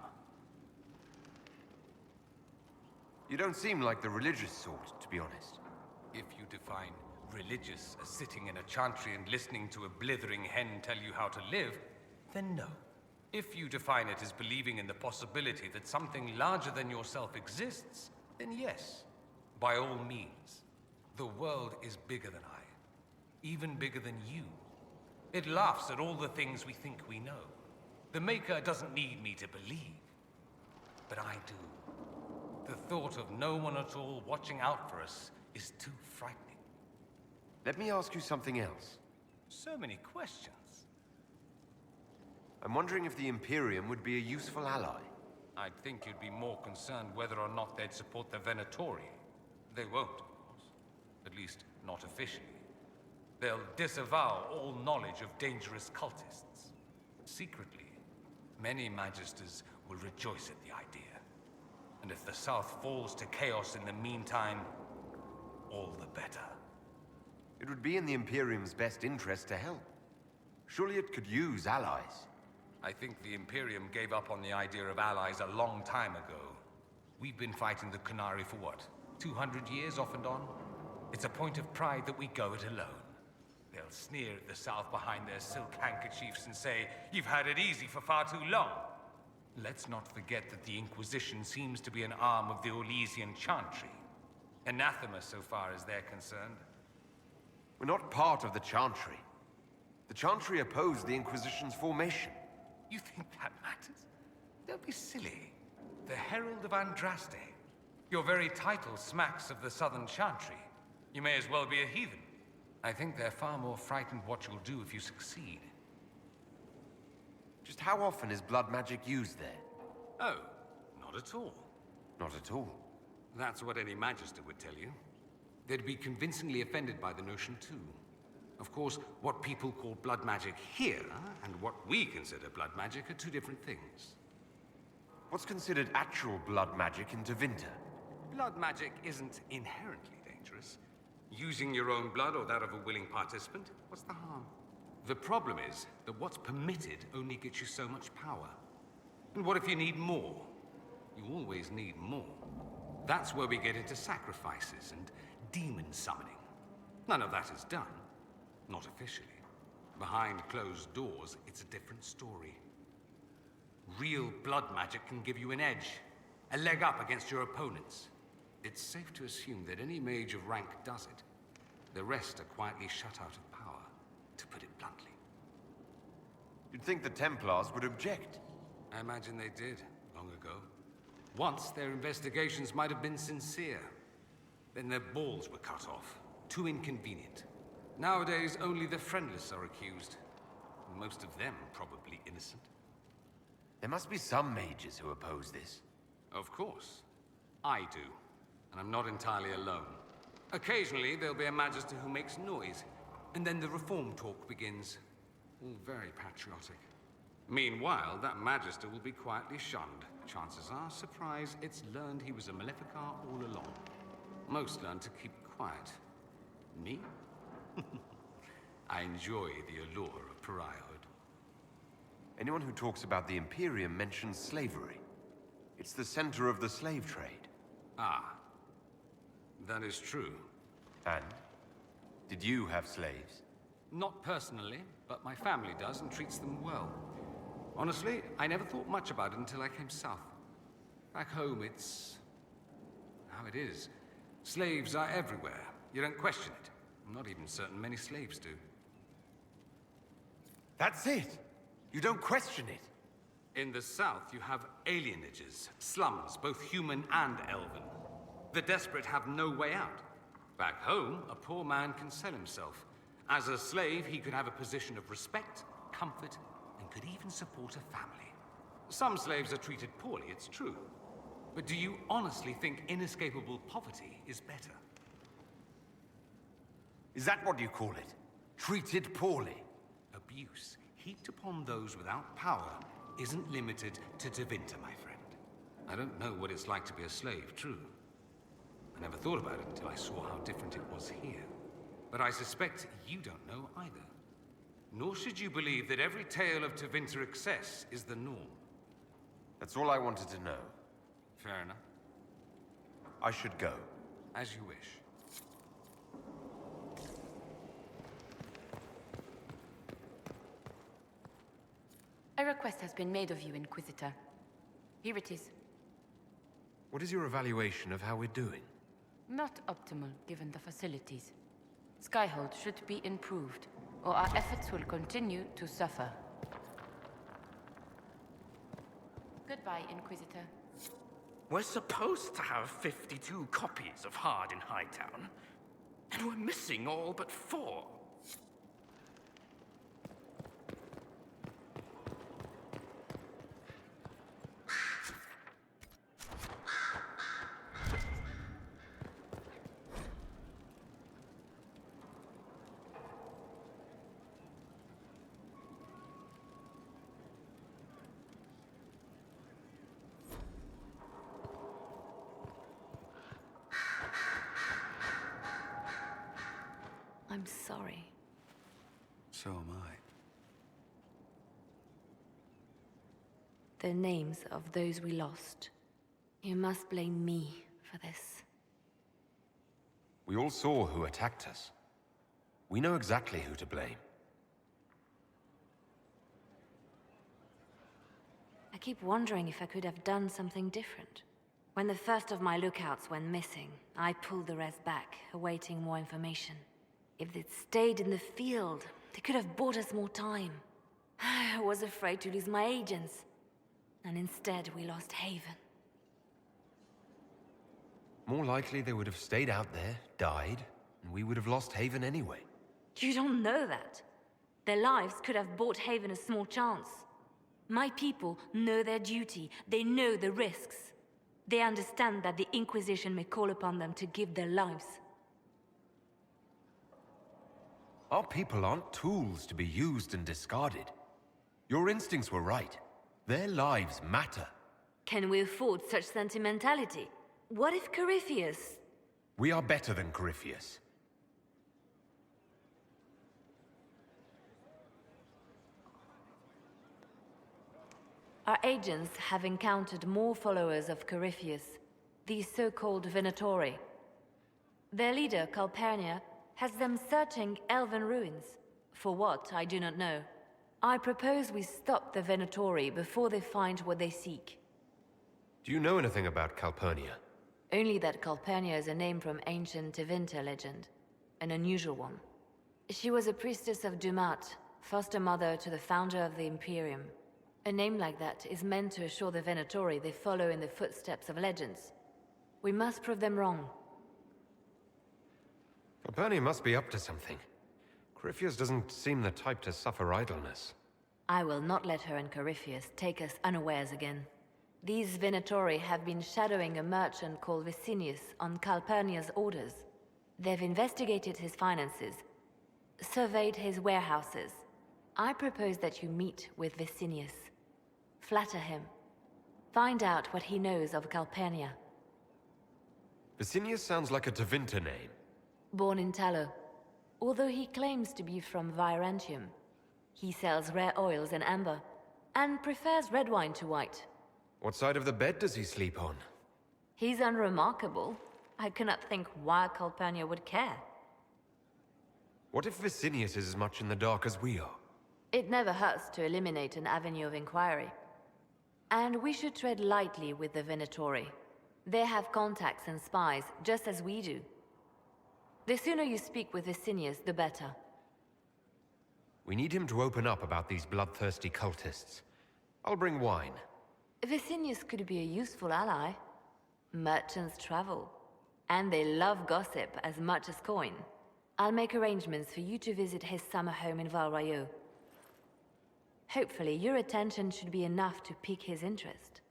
You don't seem like the religious sort, to be honest. If you define religious as sitting in a chantry and listening to a blithering hen tell you how to live, then no. If you define it as believing in the possibility that something larger than yourself exists, then yes, by all means. The world is bigger than I. even bigger than you. It laughs at all the things we think we know. The Maker doesn't need me to believe, but I do. The thought of no one at all watching out for us is too frightening. Let me ask you something else. So many questions. I'm wondering if the Imperium would be a useful ally. I'd think you'd be more concerned whether or not they'd support the Venatori. They won't, of course. At least, not officially. They'll disavow all knowledge of dangerous cultists. Secretly, many Magisters will rejoice at the idea. And if the South falls to chaos in the meantime, all the better. It would be in the Imperium's best interest to help. Surely it could use allies. I think the Imperium gave up on the idea of allies a long time ago. We've been fighting the Qunari for what, 200 years off and on? It's a point of pride that we go it alone. They'll sneer at the South behind their silk handkerchiefs and say, "You've had it easy for far too long." Let's not forget that the Inquisition seems to be an arm of the Orlesian Chantry. Anathema so far as they're concerned. We're not part of the Chantry. The Chantry opposed the Inquisition's formation. You think that matters? Don't be silly. The Herald of Andraste. Your very title smacks of the Southern Chantry. You may as well be a heathen. I think they're far more frightened what you'll do if you succeed. Just how often is blood magic used there? Oh, not at all. Not at all. That's what any Magister would tell you. They'd be convincingly offended by the notion, too. Of course, what people call blood magic here, and what we consider blood magic, are two different things. What's considered actual blood magic in Tevinter? Blood magic isn't inherently dangerous. Using your own blood or that of a willing participant, what's the harm? The problem is that what's permitted only gets you so much power. And what if you need more? You always need more. That's where we get into sacrifices and demon summoning. None of that is done. Not officially. Behind closed doors, it's a different story. Real blood magic can give you an edge, a leg up against your opponents. It's safe to assume that any mage of rank does it. The rest are quietly shut out of power, to put it bluntly. You'd think the Templars would object. I imagine they did, long ago. Once, their investigations might have been sincere. Then their balls were cut off. Too inconvenient. Nowadays, only the friendless are accused. Most of them probably innocent. There must be some mages who oppose this. Of course. I do. And I'm not entirely alone. Occasionally, there'll be a Magister who makes noise, and then the reform talk begins. All very patriotic. Meanwhile, that Magister will be quietly shunned. Chances are, surprise, it's learned he was a Maleficar all along. Most learn to keep quiet. Me? I enjoy the allure of pariahhood. Anyone who talks about the Imperium mentions slavery. It's the center of the slave trade. Ah. That is true. And? Did you have slaves? Not personally, but my family does and treats them well. Honestly, I never thought much about it until I came south. Back home, it's how it is. Slaves are everywhere. You don't question it. I'm not even certain many slaves do. That's it! You don't question it! In the south, you have alienages, slums, both human and elven. The desperate have no way out. Back home, a poor man can sell himself. As a slave, he could have a position of respect, comfort, and could even support a family. Some slaves are treated poorly, it's true. But do you honestly think inescapable poverty is better? Is that what you call it? Treated poorly? Abuse heaped upon those without power isn't limited to Tevinter, my friend. I don't know what it's like to be a slave, true. I never thought about it until I saw how different it was here. But I suspect you don't know either. Nor should you believe that every tale of Tevinter excess is the norm. That's all I wanted to know. Fair enough. I should go. As you wish. A request has been made of you, Inquisitor. Here it is. What is your evaluation of how we're doing? Not optimal, given the facilities. Skyhold should be improved, or our efforts will continue to suffer. Goodbye, Inquisitor. We're supposed to have 52 copies of Hard in Hightown, and we're missing all but 4. I'm sorry. So am I. The names of those we lost. You must blame me for this. We all saw who attacked us. We know exactly who to blame. I keep wondering if I could have done something different. When the first of my lookouts went missing, I pulled the rest back, awaiting more information. If they'd stayed in the field, they could have bought us more time. I was afraid to lose my agents. And instead, we lost Haven. More likely they would have stayed out there, died, and we would have lost Haven anyway. You don't know that. Their lives could have bought Haven a small chance. My people know their duty. They know the risks. They understand that the Inquisition may call upon them to give their lives. Our people aren't tools to be used and discarded. Your instincts were right. Their lives matter. Can we afford such sentimentality? What if Corypheus... We are better than Corypheus. Our agents have encountered more followers of Corypheus, these so-called Venatori. Their leader, Calpurnia, has them searching elven ruins. For what, I do not know. I propose we stop the Venatori before they find what they seek. Do you know anything about Calpurnia? Only that Calpurnia is a name from ancient Tevinter legend. An unusual one. She was a priestess of Dumat, foster mother to the founder of the Imperium. A name like that is meant to assure the Venatori they follow in the footsteps of legends. We must prove them wrong. Calpurnia must be up to something. Corypheus doesn't seem the type to suffer idleness. I will not let her and Corypheus take us unawares again. These Venatori have been shadowing a merchant called Vicinius on Calpurnia's orders. They've investigated his finances, surveyed his warehouses. I propose that you meet with Vicinius. Flatter him. Find out what he knows of Calpurnia. Vicinius sounds like a Tevinter name. Born in Tallow. Although he claims to be from Virantium, he sells rare oils and amber, and prefers red wine to white. What side of the bed does he sleep on? He's unremarkable. I cannot think why Calpurnia would care. What if Vicinius is as much in the dark as we are? It never hurts to eliminate an avenue of inquiry. And we should tread lightly with the Venatori. They have contacts and spies, just as we do. The sooner you speak with Vicinius, the better. We need him to open up about these bloodthirsty cultists. I'll bring wine. Vicinius could be a useful ally. Merchants travel, and they love gossip as much as coin. I'll make arrangements for you to visit his summer home in Val Royeaux. Hopefully, your attention should be enough to pique his interest.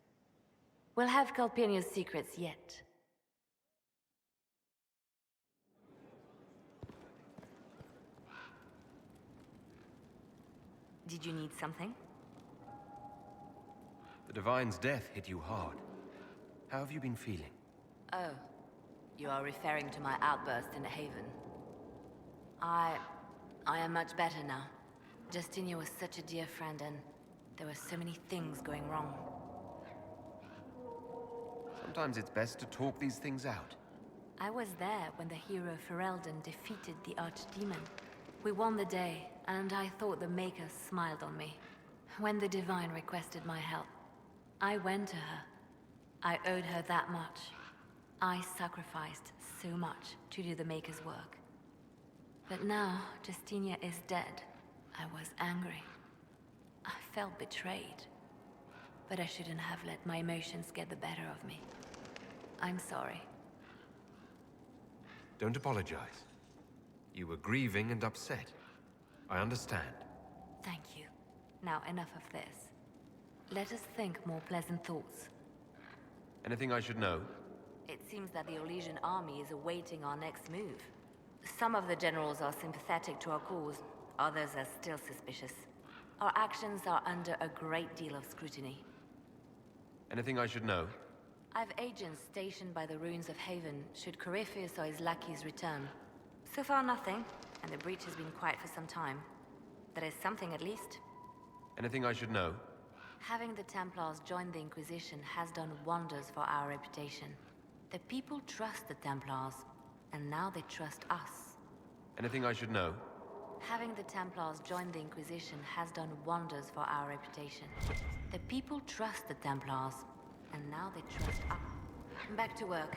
We'll have Calpurnia's secrets yet. Did you need something? The Divine's death hit you hard. How have you been feeling? Oh, you are referring to my outburst in Haven. I am much better now. Justinia was such a dear friend, and there were so many things going wrong. Sometimes it's best to talk these things out. I was there when the hero Ferelden defeated the Archdemon. We won the day, and I thought the Maker smiled on me. When the Divine requested my help, I went to her. I owed her that much. I sacrificed so much to do the Maker's work. But now, Justinia is dead. I was angry. I felt betrayed. But I shouldn't have let my emotions get the better of me. I'm sorry. Don't apologize. You were grieving and upset. I understand. Thank you. Now enough of this. Let us think more pleasant thoughts. Anything I should know? It seems that the Orlesian army is awaiting our next move. Some of the generals are sympathetic to our cause, others are still suspicious. Our actions are under a great deal of scrutiny. Anything I should know? I've agents stationed by the ruins of Haven should Corypheus or his lackeys return. So far nothing, and the breach has been quiet for some time. There is something at least. Anything I should know? Having the Templars join the Inquisition has done wonders for our reputation. The people trust the Templars, and now they trust us. Anything I should know? Having the Templars join the Inquisition has done wonders for our reputation. The people trust the Templars, and now they trust us. Back to work.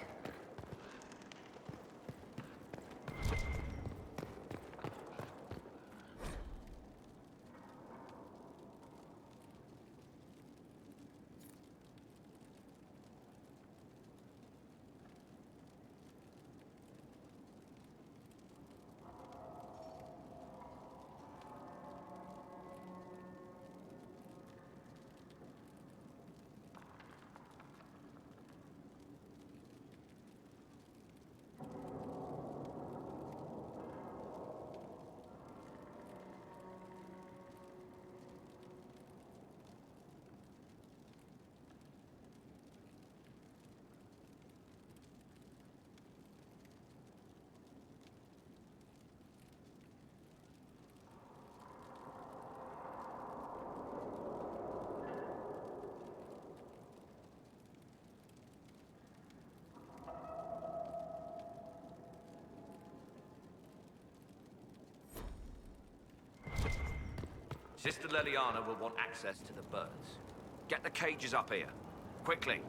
Sister Leliana will want access to the birds. Get the cages up here. Quickly.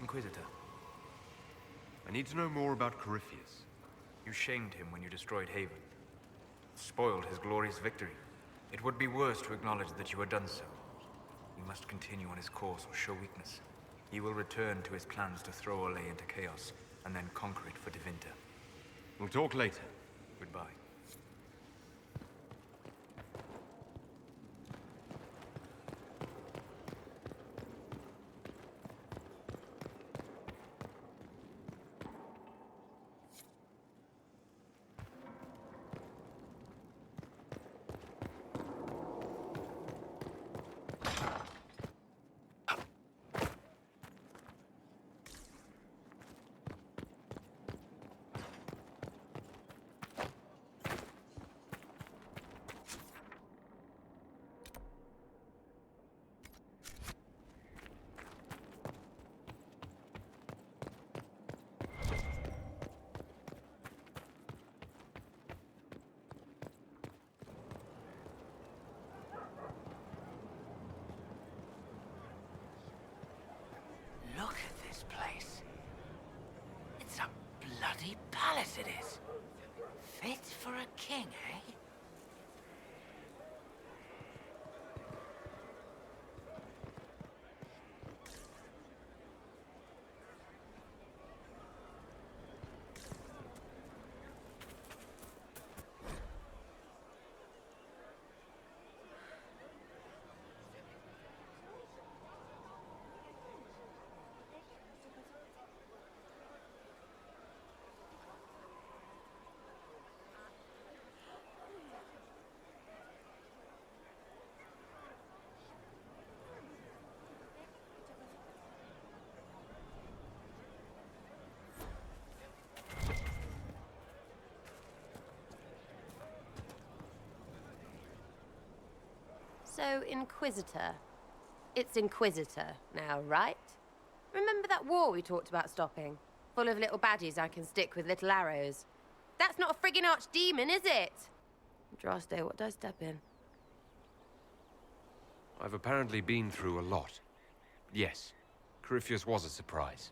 Inquisitor, I need to know more about Corypheus. you shamed him when you destroyed Haven. Spoiled his glorious victory. It would be worse to acknowledge that you had done so. You must continue on his course or show weakness. He will return to his plans to throw Orlais into chaos, and then conquer it for Devinter. We'll talk later. Goodbye. Look at this place. It's a bloody palace it is. Fit for a king, eh? So, Inquisitor. It's Inquisitor now, right? Remember that war we talked about stopping? Full of little baddies I can stick with little arrows. That's not a friggin' archdemon, is it? Andraste, what did I step in? I've apparently been through a lot. Yes, Corypheus was a surprise.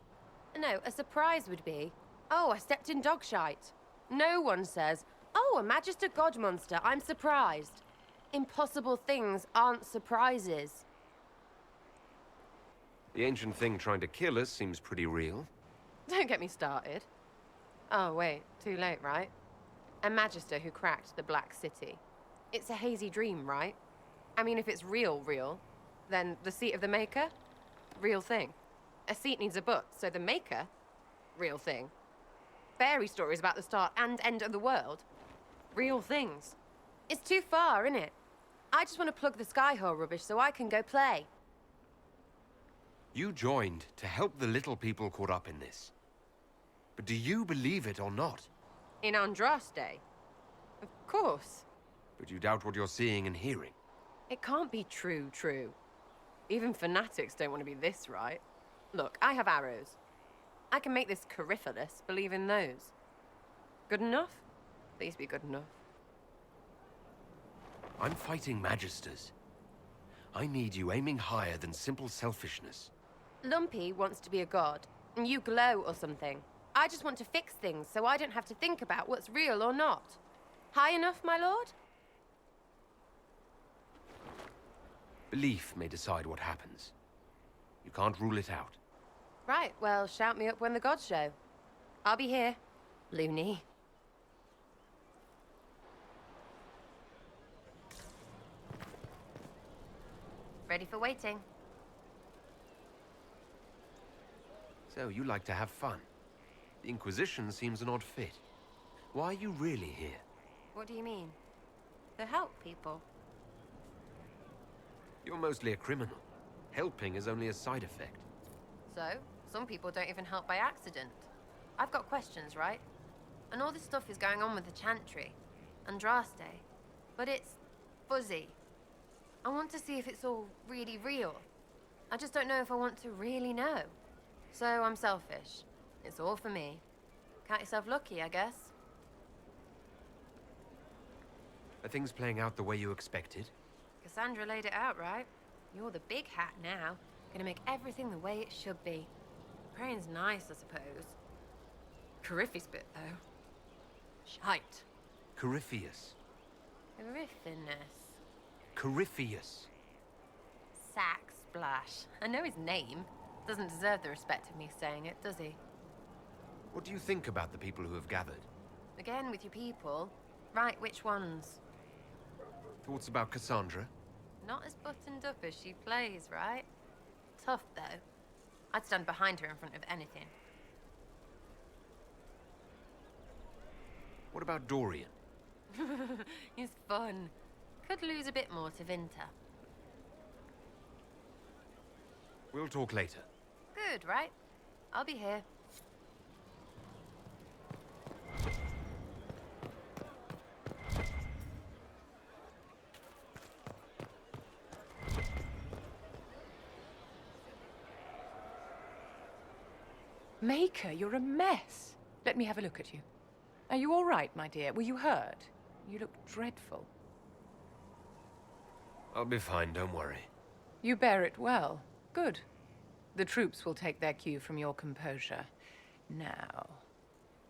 No, a surprise would be, oh, I stepped in dog shite. No one says, oh, a Magister God monster, I'm surprised. Impossible things aren't surprises. The ancient thing trying to kill us seems pretty real. Don't get me started. Oh, wait, too late, right? A Magister who cracked the Black City. It's a hazy dream, right? I mean, if it's real, then the seat of the Maker? Real thing. A seat needs a butt, so the Maker? Real thing. Fairy stories about the start and end of the world? Real things. It's too far, innit? I just want to plug the Skyhole rubbish so I can go play. You joined to help the little people caught up in this. But do you believe it or not? In Andraste? Of course. But you doubt what you're seeing and hearing. It can't be true. Even fanatics don't want to be this right. Look, I have arrows. I can make this Corypheus believe in those. Good enough? Please be good enough. I'm fighting Magisters. I need you aiming higher than simple selfishness. Lumpy wants to be a god, and you glow or something. I just want to fix things so I don't have to think about what's real or not. High enough, my lord? Belief may decide what happens. You can't rule it out. Right, well, shout me up when the gods show. I'll be here, loony. Ready for waiting. So, you like to have fun. The Inquisition seems an odd fit. Why are you really here? What do you mean? To help people. You're mostly a criminal. Helping is only a side effect. So, some people don't even help by accident. I've got questions, right? And all this stuff is going on with the Chantry, Andraste, but it's fuzzy. I want to see if it's all really real. I just don't know if I want to really know. So I'm selfish. It's all for me. Count yourself lucky, I guess. Are things playing out the way you expected? Cassandra laid it out, right? You're the big hat now. Gonna make everything the way it should be. Praying's nice, I suppose. Corypheus bit, though. Shite. Corypheus. Corypheus. Corypheus. Sack Splash. I know his name. Doesn't deserve the respect of me saying it, does he? What do you think about the people who have gathered? Again, with your people. Right, which ones? Thoughts about Cassandra? Not as buttoned up as she plays, right? Tough, though. I'd stand behind her in front of anything. What about Dorian? He's fun. Could lose a bit more to Vinter. We'll talk later. Good, right? I'll be here. Maker, you're a mess. Let me have a look at you. Are you all right, my dear? Were you hurt? You look dreadful. I'll be fine, don't worry. You bear it well. Good. The troops will take their cue from your composure. Now,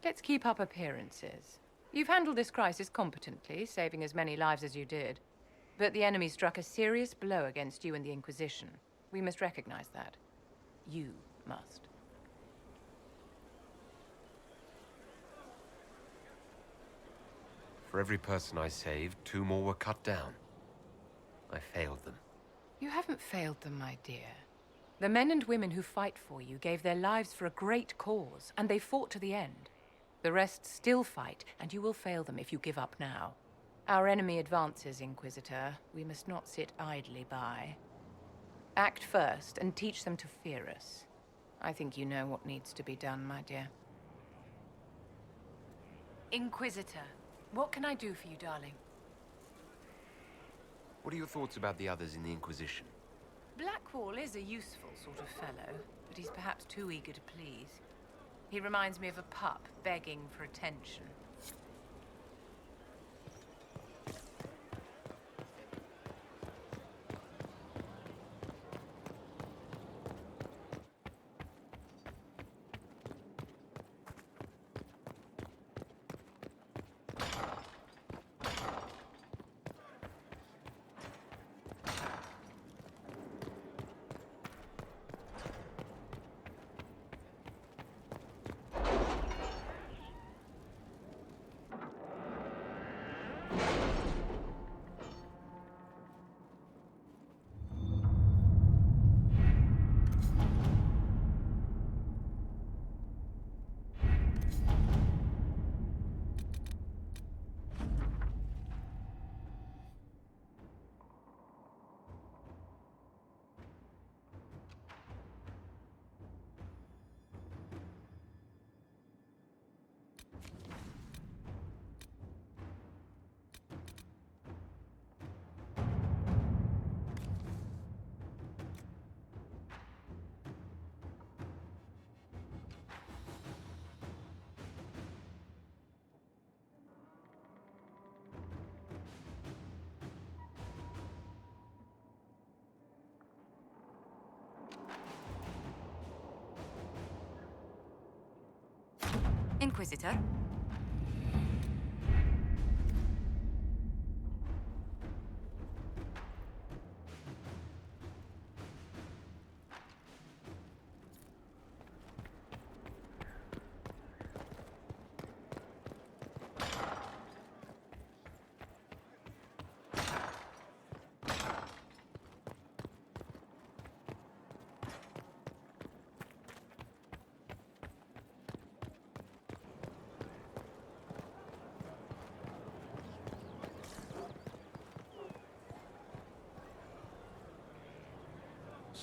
let's keep up appearances. You've handled this crisis competently, saving as many lives as you did. But the enemy struck a serious blow against you and the Inquisition. We must recognize that. You must. For every person I saved, 2 more were cut down. I failed them. You haven't failed them, my dear. The men and women who fight for you gave their lives for a great cause, and they fought to the end. The rest still fight, and you will fail them if you give up now. Our enemy advances, Inquisitor. We must not sit idly by. Act first, and teach them to fear us. I think you know what needs to be done, my dear. Inquisitor, what can I do for you, darling? What are your thoughts about the others in the Inquisition? Blackwall is a useful sort of fellow, but he's perhaps too eager to please. He reminds me of a pup begging for attention. Inquisitor?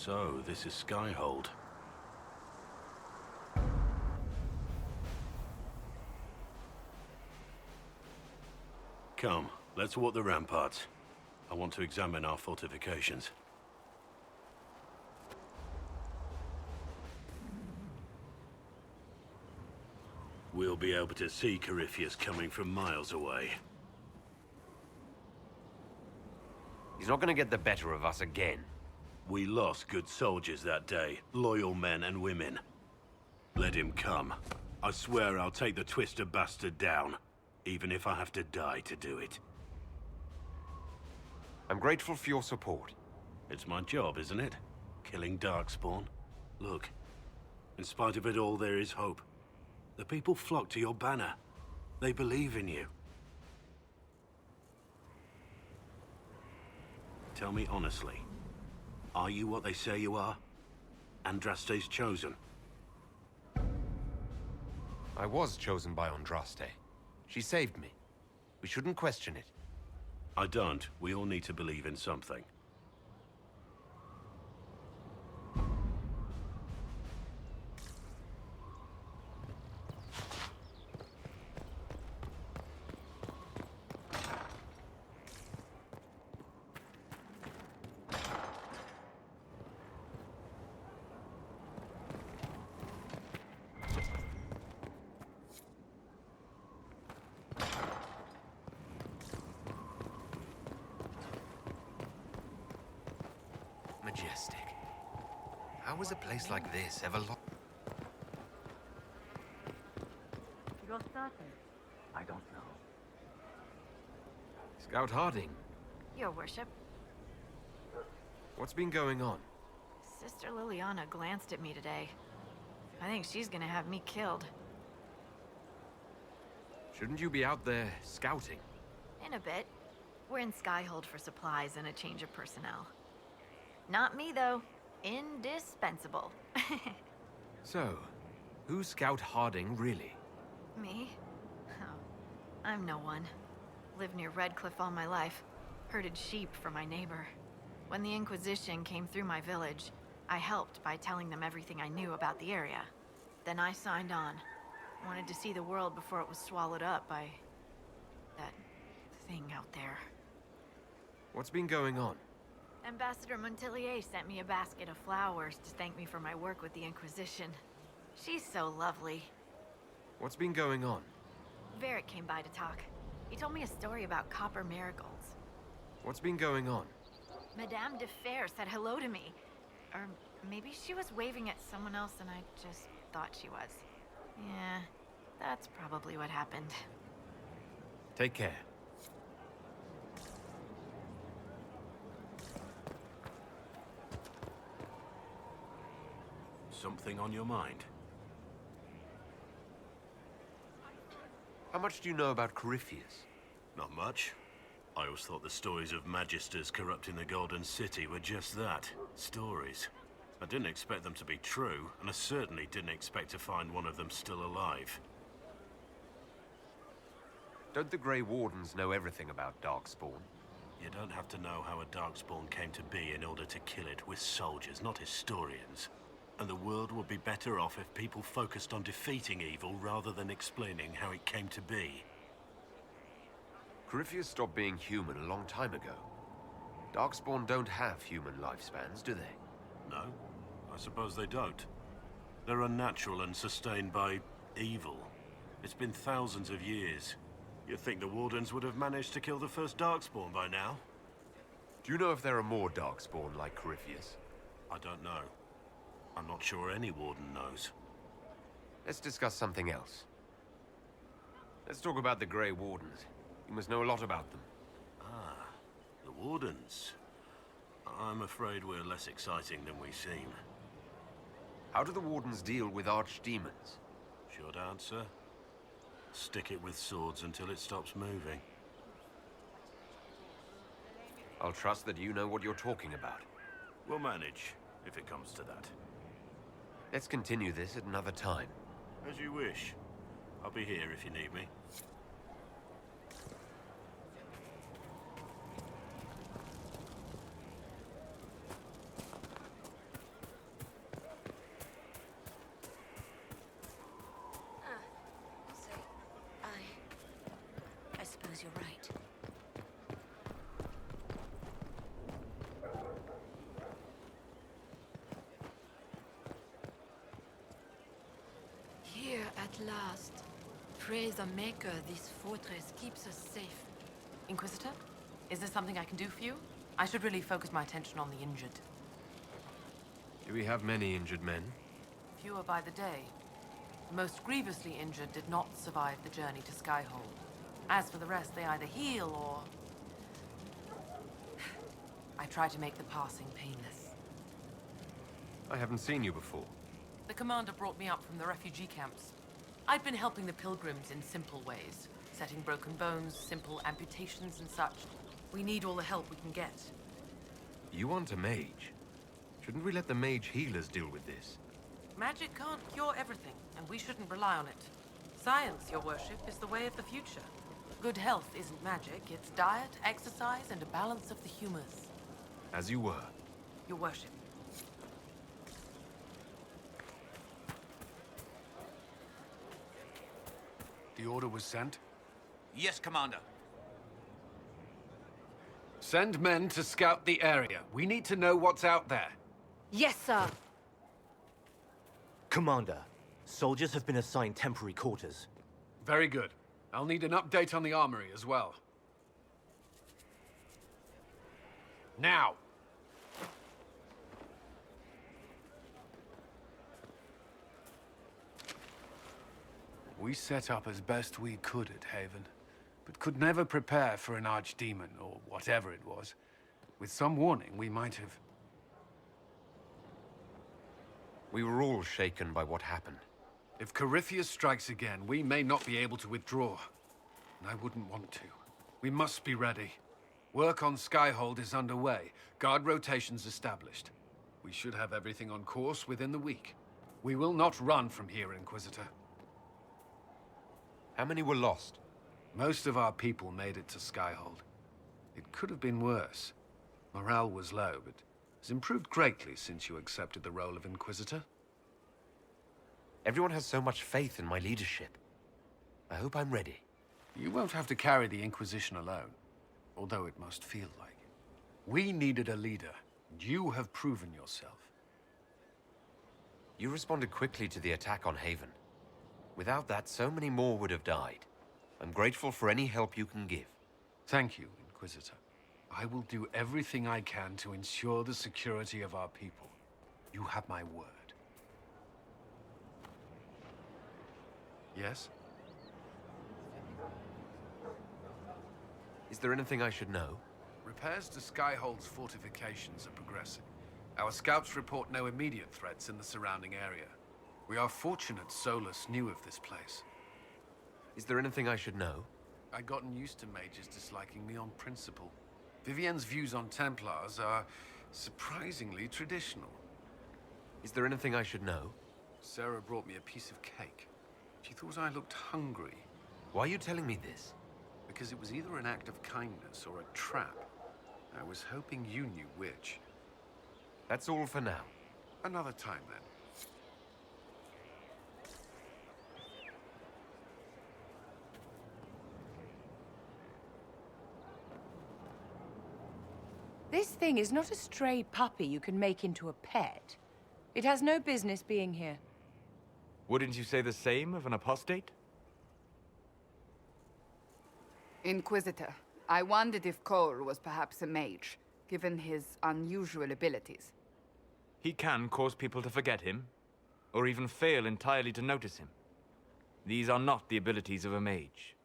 So, this is Skyhold. Come, let's walk the ramparts. I want to examine our fortifications. We'll be able to see Corypheus coming from miles away. He's not gonna get the better of us again. We lost good soldiers that day, loyal men and women. Let him come. I swear I'll take the twister bastard down, even if I have to die to do it. I'm grateful for your support. It's my job, isn't it? Killing Darkspawn. Look, in spite of it all, there is hope. The people flock to your banner. They believe in you. Tell me honestly, are you what they say you are? Andraste's chosen? I was chosen by Andraste. She saved me. We shouldn't question it. I don't. We all need to believe in something. Majestic. How was a place like this ever You're certain? I don't know. Scout Harding, Your worship. what's been going on? Sister Liliana glanced at me today. I think she's gonna have me killed. Shouldn't you be out there scouting? In a bit. We're in Skyhold for supplies and a change of personnel. Not me, though. Indispensable. So, who's Scout Harding really? Me? Oh, I'm no one. Lived near Redcliffe all my life. Herded sheep for my neighbor. When the Inquisition came through my village, I helped by telling them everything I knew about the area. Then I signed on. Wanted to see the world before it was swallowed up by that thing out there. What's been going on? Ambassador Montelier sent me a basket of flowers to thank me for my work with the Inquisition. She's so lovely. What's been going on? Varric came by to talk. He told me a story about copper marigolds. What's been going on? Madame de Fer said hello to me. Or maybe she was waving at someone else and I just thought she was. Yeah, that's probably what happened. Take care. Something on your mind? How much do you know about Corypheus? Not much. I always thought the stories of Magisters corrupting the Golden City were just that, stories. I didn't expect them to be true, and I certainly didn't expect to find one of them still alive. Don't the Grey Wardens know everything about Darkspawn? You don't have to know how a Darkspawn came to be in order to kill it. We're soldiers, not historians. And the world would be better off if people focused on defeating evil rather than explaining how it came to be. Corypheus stopped being human a long time ago. Darkspawn don't have human lifespans, do they? No, I suppose they don't. They're unnatural and sustained by evil. It's been thousands of years. You'd think the Wardens would have managed to kill the first Darkspawn by now. Do you know if there are more Darkspawn like Corypheus? I don't know. I'm not sure any Warden knows. Let's discuss something else. Let's talk about the Grey Wardens. You must know a lot about them. Ah, the Wardens. I'm afraid we're less exciting than we seem. How do the Wardens deal with archdemons? Short answer. Stick it with swords until it stops moving. I'll trust that you know what you're talking about. We'll manage, if it comes to that. Let's continue this at another time. As you wish. I'll be here if you need me. I suppose you're right. Here at last. Praise the Maker, this fortress keeps us safe. Inquisitor, is there something I can do for you? I should really focus my attention on the injured. Do we have many injured men? Fewer by the day. The most grievously injured did not survive the journey to Skyhold. As for the rest, they either heal or... I try to make the passing painless. I haven't seen you before. The commander brought me up from the refugee camps. I'd been helping the pilgrims in simple ways, setting broken bones, simple amputations and such. We need all the help we can get. You want a mage? Shouldn't we let the mage healers deal with this? Magic can't cure everything, and we shouldn't rely on it. Science, your worship, is the way of the future. Good health isn't magic, it's diet, exercise, and a balance of the humors. As you were. Your worship. The order was sent? Yes, Commander. Send men to scout the area. We need to know what's out there. Yes, sir. Commander, soldiers have been assigned temporary quarters. Very good. I'll need an update on the armory as well. Now! We set up as best we could at Haven, but could never prepare for an archdemon, or whatever it was. With some warning, we might have... We were all shaken by what happened. If Corypheus strikes again, we may not be able to withdraw. And I wouldn't want to. We must be ready. Work on Skyhold is underway. Guard rotations established. We should have everything on course within the week. We will not run from here, Inquisitor. How many were lost? Most of our people made it to Skyhold. It could have been worse. Morale was low, but has improved greatly since you accepted the role of Inquisitor. Everyone has so much faith in my leadership. I hope I'm ready. You won't have to carry the Inquisition alone, although it must feel like it. We needed a leader, and you have proven yourself. You responded quickly to the attack on Haven. Without that, so many more would have died. I'm grateful for any help you can give. Thank you, Inquisitor. I will do everything I can to ensure the security of our people. You have my word. Yes? Is there anything I should know? Repairs to Skyhold's fortifications are progressing. Our scouts report no immediate threats in the surrounding area. We are fortunate Solus knew of this place. Is there anything I should know? I'd gotten used to mages disliking me on principle. Vivienne's views on Templars are surprisingly traditional. Is there anything I should know? Sarah brought me a piece of cake. She thought I looked hungry. Why are you telling me this? Because it was either an act of kindness or a trap. I was hoping you knew which. That's all for now. Another time, then. This thing is not a stray puppy you can make into a pet. It has no business being here. Wouldn't you say the same of an apostate? Inquisitor, I wondered if Cole was perhaps a mage, given his unusual abilities. He can cause people to forget him, or even fail entirely to notice him. These are not the abilities of a mage.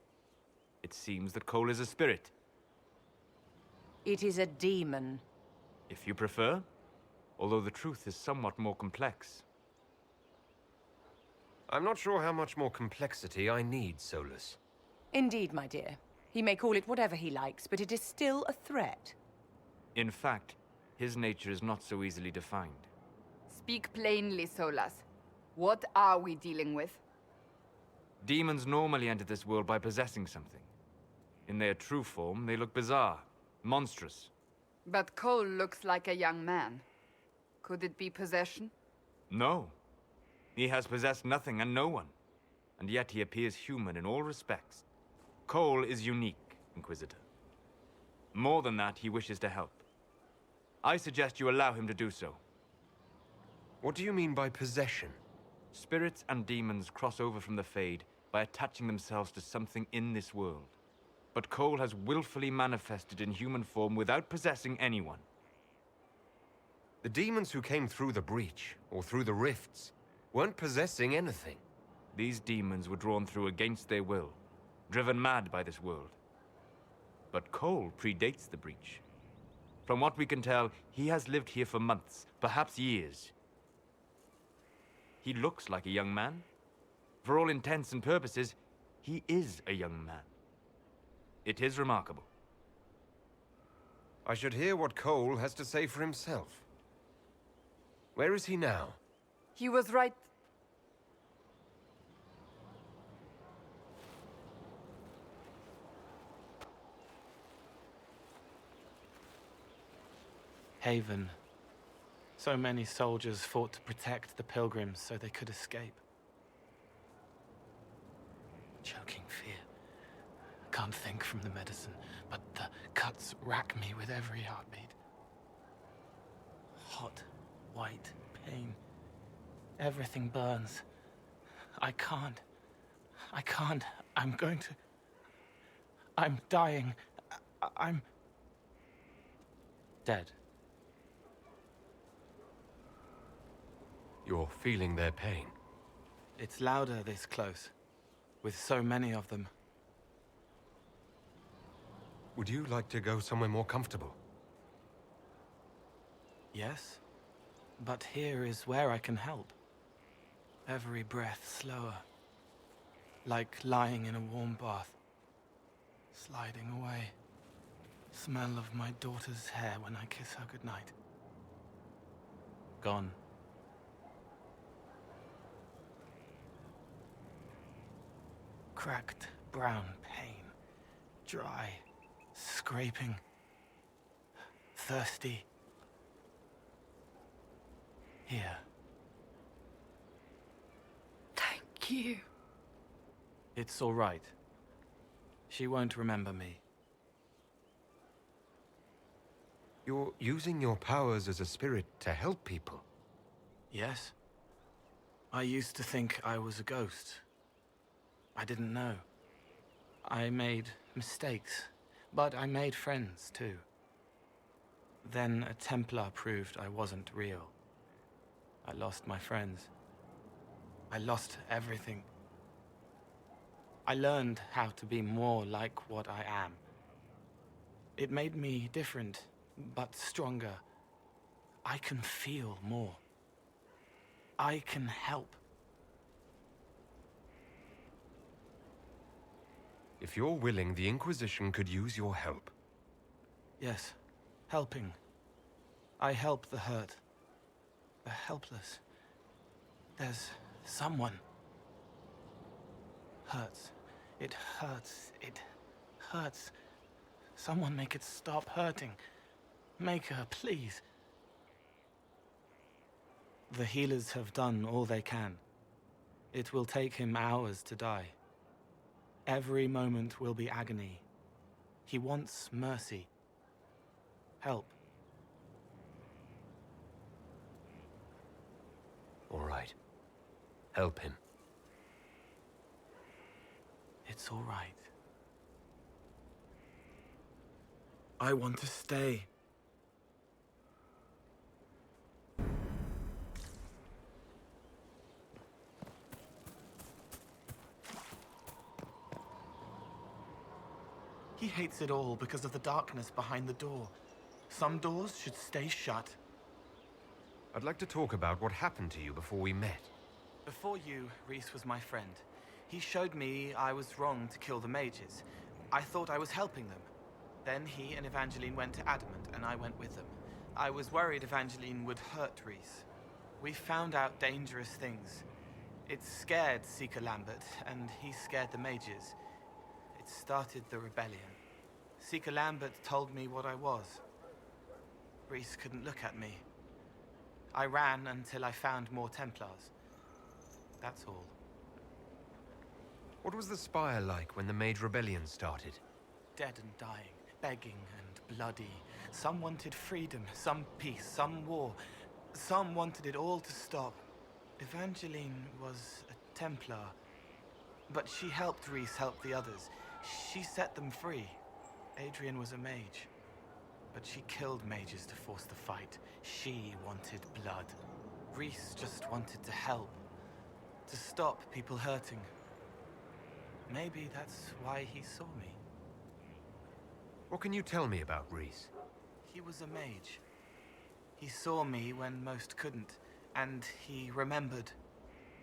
It seems that Cole is a spirit. It is a demon. If you prefer, although the truth is somewhat more complex. I'm not sure how much more complexity I need, Solus. Indeed, my dear. He may call it whatever he likes, but it is still a threat. In fact, his nature is not so easily defined. Speak plainly, Solas. What are we dealing with? Demons normally enter this world by possessing something. In their true form, they look bizarre, monstrous. But Cole looks like a young man. Could it be possession? No. He has possessed nothing and no one. And yet he appears human in all respects. Cole is unique, Inquisitor. More than that, he wishes to help. I suggest you allow him to do so. What do you mean by possession? Spirits and demons cross over from the Fade by attaching themselves to something in this world. But Cole has willfully manifested in human form without possessing anyone. The demons who came through the breach, or through the rifts, weren't possessing anything. These demons were drawn through against their will, driven mad by this world. But Cole predates the breach. From what we can tell, he has lived here for months, perhaps years. He looks like a young man. For all intents and purposes, he is a young man. It is remarkable. I should hear what Cole has to say for himself. Where is he now? He was right. Haven. So many soldiers fought to protect the pilgrims so they could escape. Choking fear. Can't think from the medicine, but the cuts rack me with every heartbeat. Hot, white pain. Everything burns. I can't. I'm going to... I'm dying. I'm... dead. You're feeling their pain. It's louder this close, with so many of them. Would you like to go somewhere more comfortable? Yes, but here is where I can help. Every breath slower, like lying in a warm bath, sliding away. Smell of my daughter's hair when I kiss her goodnight. Gone. Cracked brown pain, dry, scraping, thirsty. Here. Thank you. It's all right. She won't remember me. You're using your powers as a spirit to help people. Yes. I used to think I was a ghost. I didn't know. I made mistakes, but I made friends too. Then a Templar proved I wasn't real. I lost my friends. I lost everything. I learned how to be more like what I am. It made me different, but stronger. I can feel more. I can help. If you're willing, the Inquisition could use your help. Yes, helping. I help the hurt, the helpless. There's someone. Hurts. It hurts. It hurts. Someone make it stop hurting. Make her, please. The healers have done all they can. It will take him hours to die. Every moment will be agony. He wants mercy. Help. All right. Help him. It's all right. I want to stay. He hates it all because of the darkness behind the door. Some doors should stay shut. I'd like to talk about what happened to you before we met. Before you, Rhys was my friend. He showed me I was wrong to kill the mages. I thought I was helping them. Then he and Evangeline went to Adamant, and I went with them. I was worried Evangeline would hurt Rhys. We found out dangerous things. It scared Seeker Lambert, and he scared the mages. It started the rebellion. Seeker Lambert told me what I was. Rhys couldn't look at me. I ran until I found more Templars. That's all. What was the Spire like when the Mage Rebellion started? Dead and dying, begging and bloody. Some wanted freedom, some peace, some war. Some wanted it all to stop. Evangeline was a Templar, but she helped Rhys help the others. She set them free. Adrian was a mage, but she killed mages to force the fight. She wanted blood. Rhys just wanted to help, to stop people hurting. Maybe that's why he saw me. What can you tell me about Rhys? He was a mage. He saw me when most couldn't, and he remembered.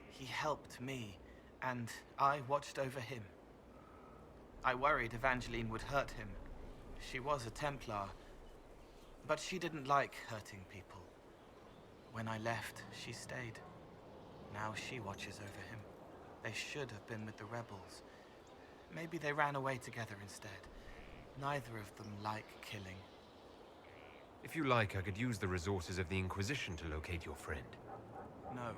He helped me, and I watched over him. I worried Evangeline would hurt him. She was a Templar, but she didn't like hurting people. When I left, she stayed. Now she watches over him. They should have been with the rebels. Maybe they ran away together instead. Neither of them like killing. If you like, I could use the resources of the Inquisition to locate your friend. No.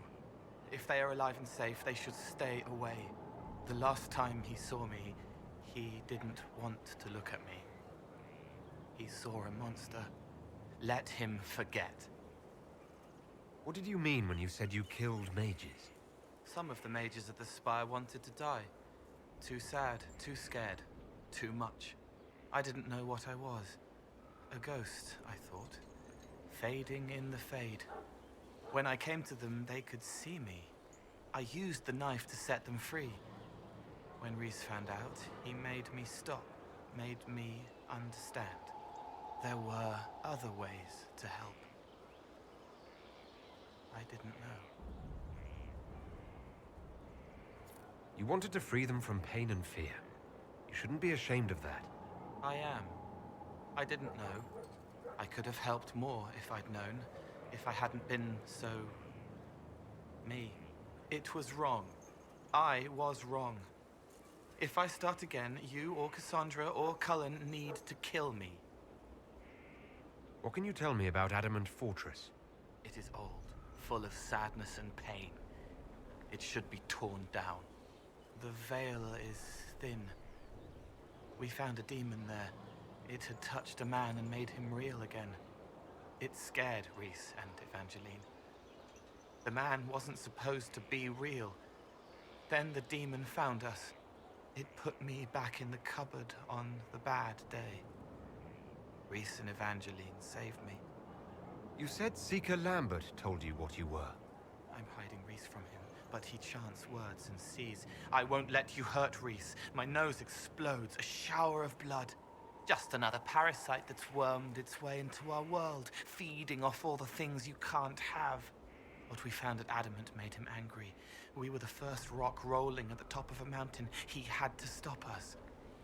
If they are alive and safe, they should stay away. The last time he saw me, he didn't want to look at me. He saw a monster. Let him forget. What did you mean when you said you killed mages? Some of the mages at the Spire wanted to die. Too sad, too scared, too much. I didn't know what I was. A ghost, I thought. Fading in the fade. When I came to them, they could see me. I used the knife to set them free. When Rhys found out, he made me stop, made me understand. There were other ways to help. I didn't know. You wanted to free them from pain and fear. You shouldn't be ashamed of that. I am. I didn't know. I could have helped more if I'd known. If I hadn't been so... me. It was wrong. I was wrong. If I start again, you or Cassandra or Cullen need to kill me. What can you tell me about Adamant Fortress? It is old, full of sadness and pain. It should be torn down. The veil is thin. We found a demon there. It had touched a man and made him real again. It scared Reese and Evangeline. The man wasn't supposed to be real. Then the demon found us. It put me back in the cupboard on the bad day. Reese and Evangeline saved me. You said Seeker Lambert told you what you were. I'm hiding Reese from him, but he chants words and sees. I won't let you hurt Reese. My nose explodes, a shower of blood. Just another parasite that's wormed its way into our world, feeding off all the things you can't have. What we found at Adamant made him angry. We were the first rock rolling at the top of a mountain. He had to stop us.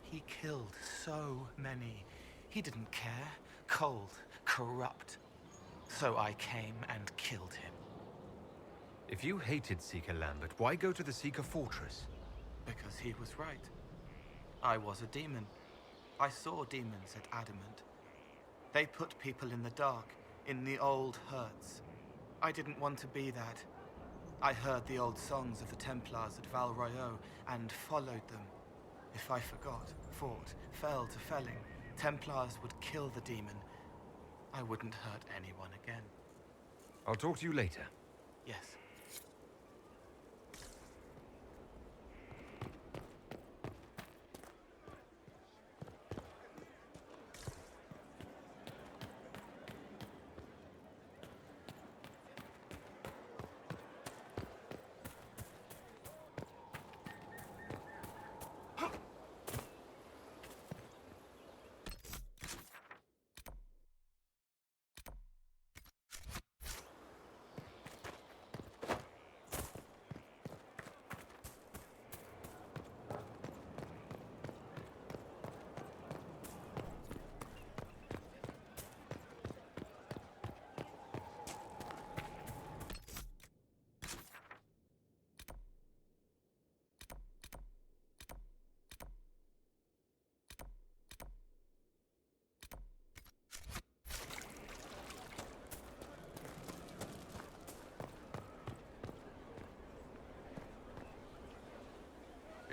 He killed so many. He didn't care. Cold, corrupt. So I came and killed him. If you hated Seeker Lambert, why go to the Seeker Fortress? Because he was right. I was a demon. I saw demons at Adamant. They put people in the dark, in the old hurts. I didn't want to be that. I heard the old songs of the Templars at Val Royeaux and followed them. If I forgot, fought, fell to felling, Templars would kill the demon. I wouldn't hurt anyone again. I'll talk to you later. Yes.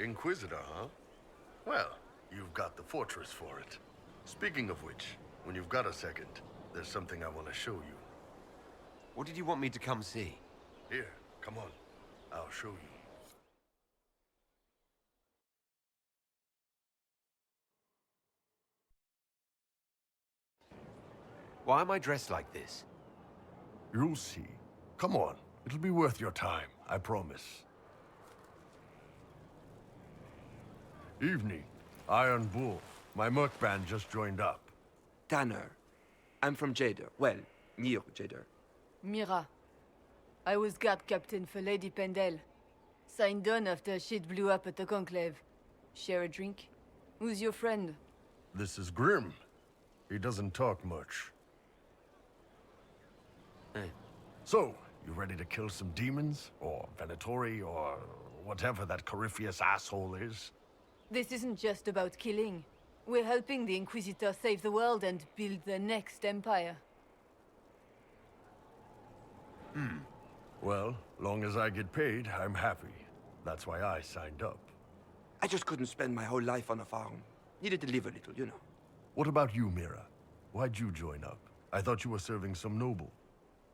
Inquisitor, huh? Well, you've got the fortress for it. Speaking of which, when you've got a second, there's something I want to show you. What did you want me to come see? Here, come on. I'll show you. Why am I dressed like this? You'll see. Come on. It'll be worth your time, I promise. Evening. Iron Bull. My merc band just joined up. Tanner. I'm from Jader. Well, near Jader. Mira. I was guard captain for Lady Pendel. Signed on after shit blew up at the Conclave. Share a drink? Who's your friend? This is Grim. He doesn't talk much. So, you ready to kill some demons? Or Venatori? Or whatever that Corypheus asshole is? This isn't just about killing. We're helping the Inquisitor save the world and build the next empire. Well, long as I get paid, I'm happy. That's why I signed up. I just couldn't spend my whole life on a farm. Needed to live a little, you know. What about you, Mira? Why'd you join up? I thought you were serving some noble.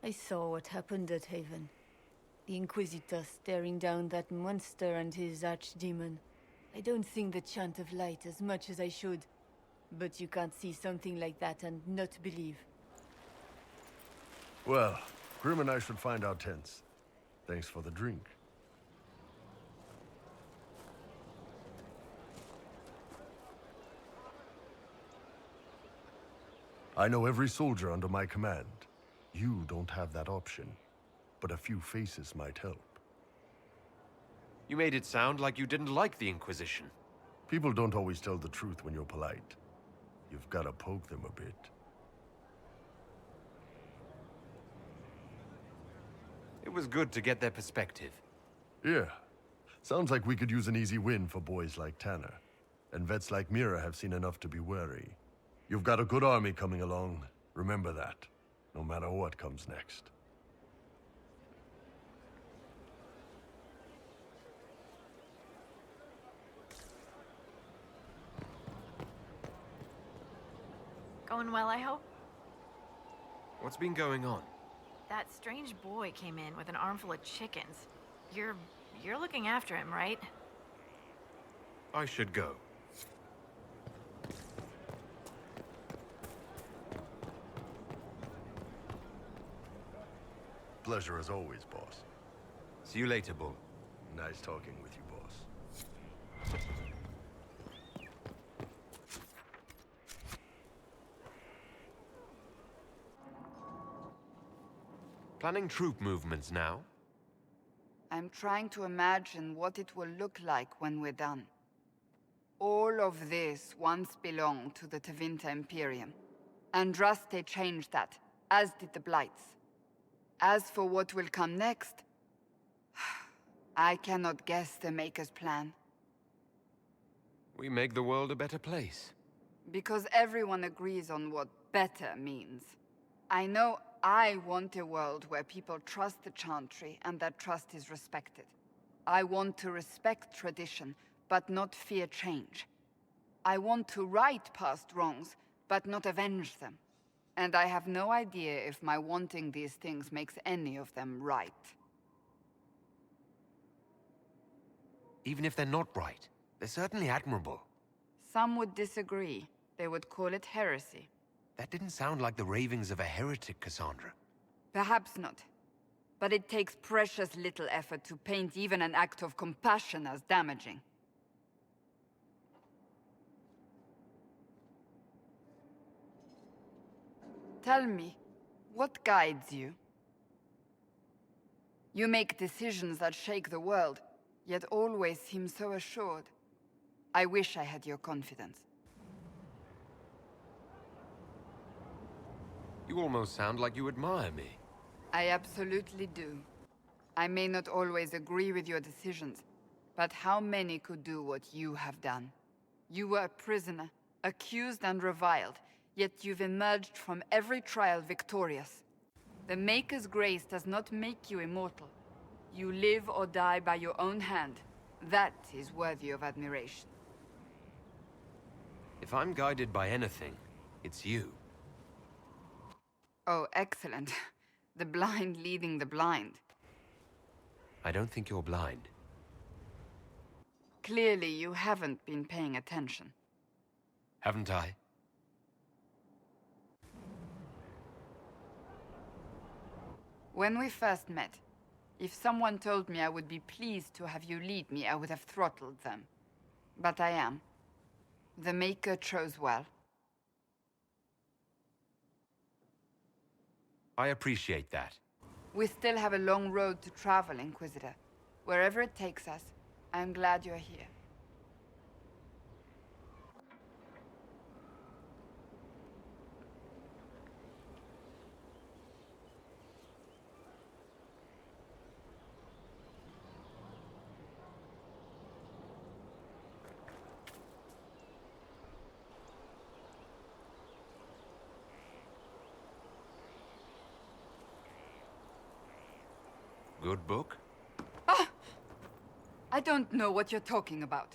I saw what happened at Haven. The Inquisitor staring down that monster and his archdemon. I don't sing the chant of light as much as I should. But you can't see something like that and not believe. Well, Grim and I should find our tents. Thanks for the drink. I know every soldier under my command. You don't have that option, but a few faces might help. You made it sound like you didn't like the Inquisition. People don't always tell the truth when you're polite. You've got to poke them a bit. It was good to get their perspective. Yeah. Sounds like we could use an easy win for boys like Tanner. And vets like Mira have seen enough to be wary. You've got a good army coming along. Remember that, no matter what comes next. Going well, I hope? What's been going on? That strange boy came in with an armful of chickens. You're looking after him, right? I should go. Pleasure as always, boss. See you later, Bull. Nice talking with you, boss. Planning troop movements now? I'm trying to imagine what it will look like when we're done. All of this once belonged to the Tevinter Imperium. Andraste changed that, as did the Blights. As for what will come next, I cannot guess the Maker's plan. We make the world a better place. Because everyone agrees on what better means. I know I want a world where people trust the Chantry and that trust is respected. I want to respect tradition, but not fear change. I want to right past wrongs, but not avenge them. And I have no idea if my wanting these things makes any of them right. Even if they're not right, they're certainly admirable. Some would disagree. They would call it heresy. That didn't sound like the ravings of a heretic, Cassandra. Perhaps not. But it takes precious little effort to paint even an act of compassion as damaging. Tell me, what guides you? You make decisions that shake the world, yet always seem so assured. I wish I had your confidence. You almost sound like you admire me. I absolutely do. I may not always agree with your decisions, but how many could do what you have done? You were a prisoner, accused and reviled, yet you've emerged from every trial victorious. The Maker's grace does not make you immortal. You live or die by your own hand. That is worthy of admiration. If I'm guided by anything, it's you. Oh, excellent. The blind leading the blind. I don't think you're blind. Clearly, you haven't been paying attention. Haven't I? When we first met, if someone told me I would be pleased to have you lead me, I would have throttled them. But I am. The Maker chose well. I appreciate that. We still have a long road to travel, Inquisitor. Wherever it takes us, I'm glad you're here. Good book? Ah! I don't know what you're talking about.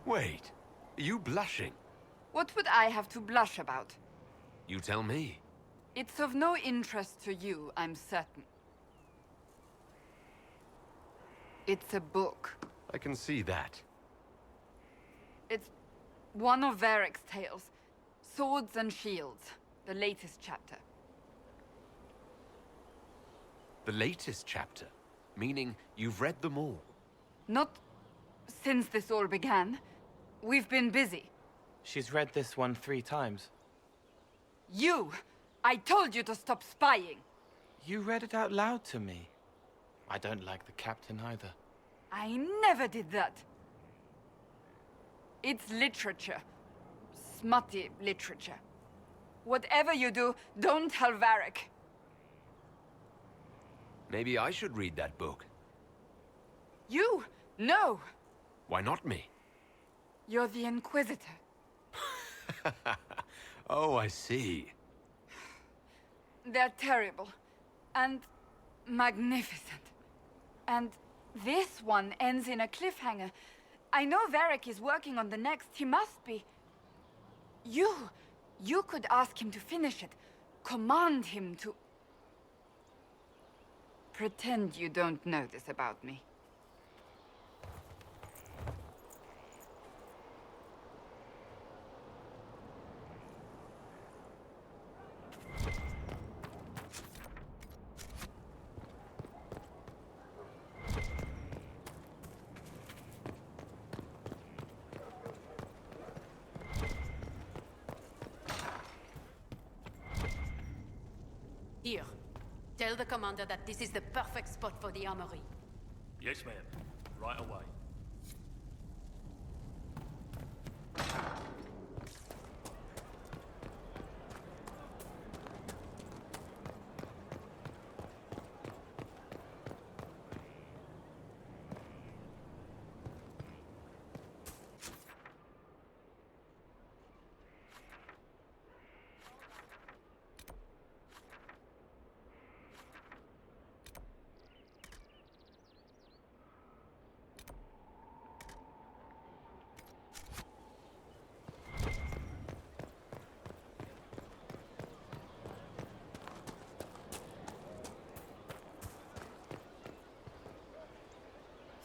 Wait, are you blushing? What would I have to blush about? You tell me. It's of no interest to you, I'm certain. It's a book. I can see that. It's one of Varric's tales. Swords and Shields, the latest chapter. The latest chapter? Meaning you've read them all? Not since this all began. We've been busy. She's read this one 3 times. You! I told you to stop spying! You read it out loud to me. I don't like the captain either. I never did that. It's literature. Smutty literature. Whatever you do, don't tell Varric. Maybe I should read that book. You? No! Why not me? You're the Inquisitor. Oh, I see. They're terrible. And magnificent. And this one ends in a cliffhanger. I know Varric is working on the next. He must be. You! You could ask him to finish it. Command him to... Pretend you don't know this about me. Here. Tell the commander that this is the perfect spot for the armory. Yes, ma'am. Right away.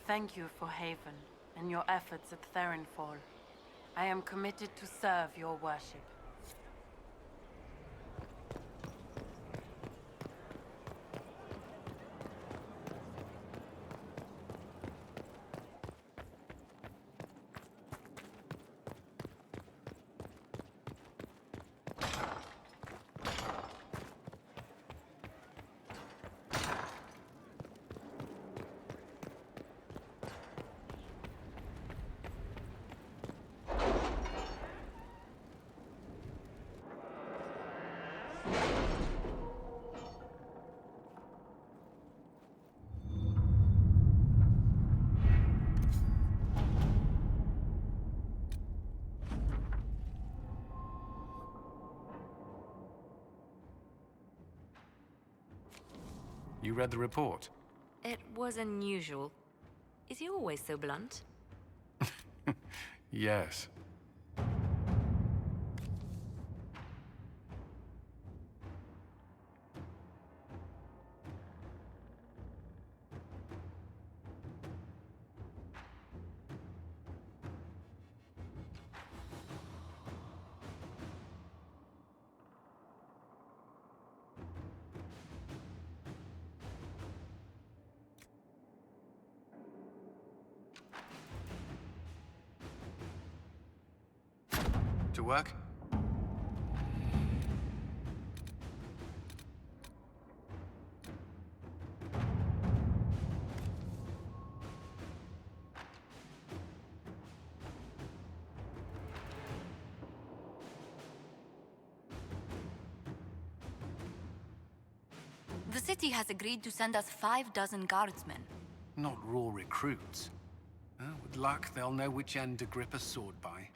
Thank you for Haven and your efforts at Therenfall. I am committed to serve your worship. You read the report? It was unusual. Is he always so blunt? Yes. To work? The city has agreed to send us 6 guardsmen. Not raw recruits. With luck, they'll know which end to grip a sword by.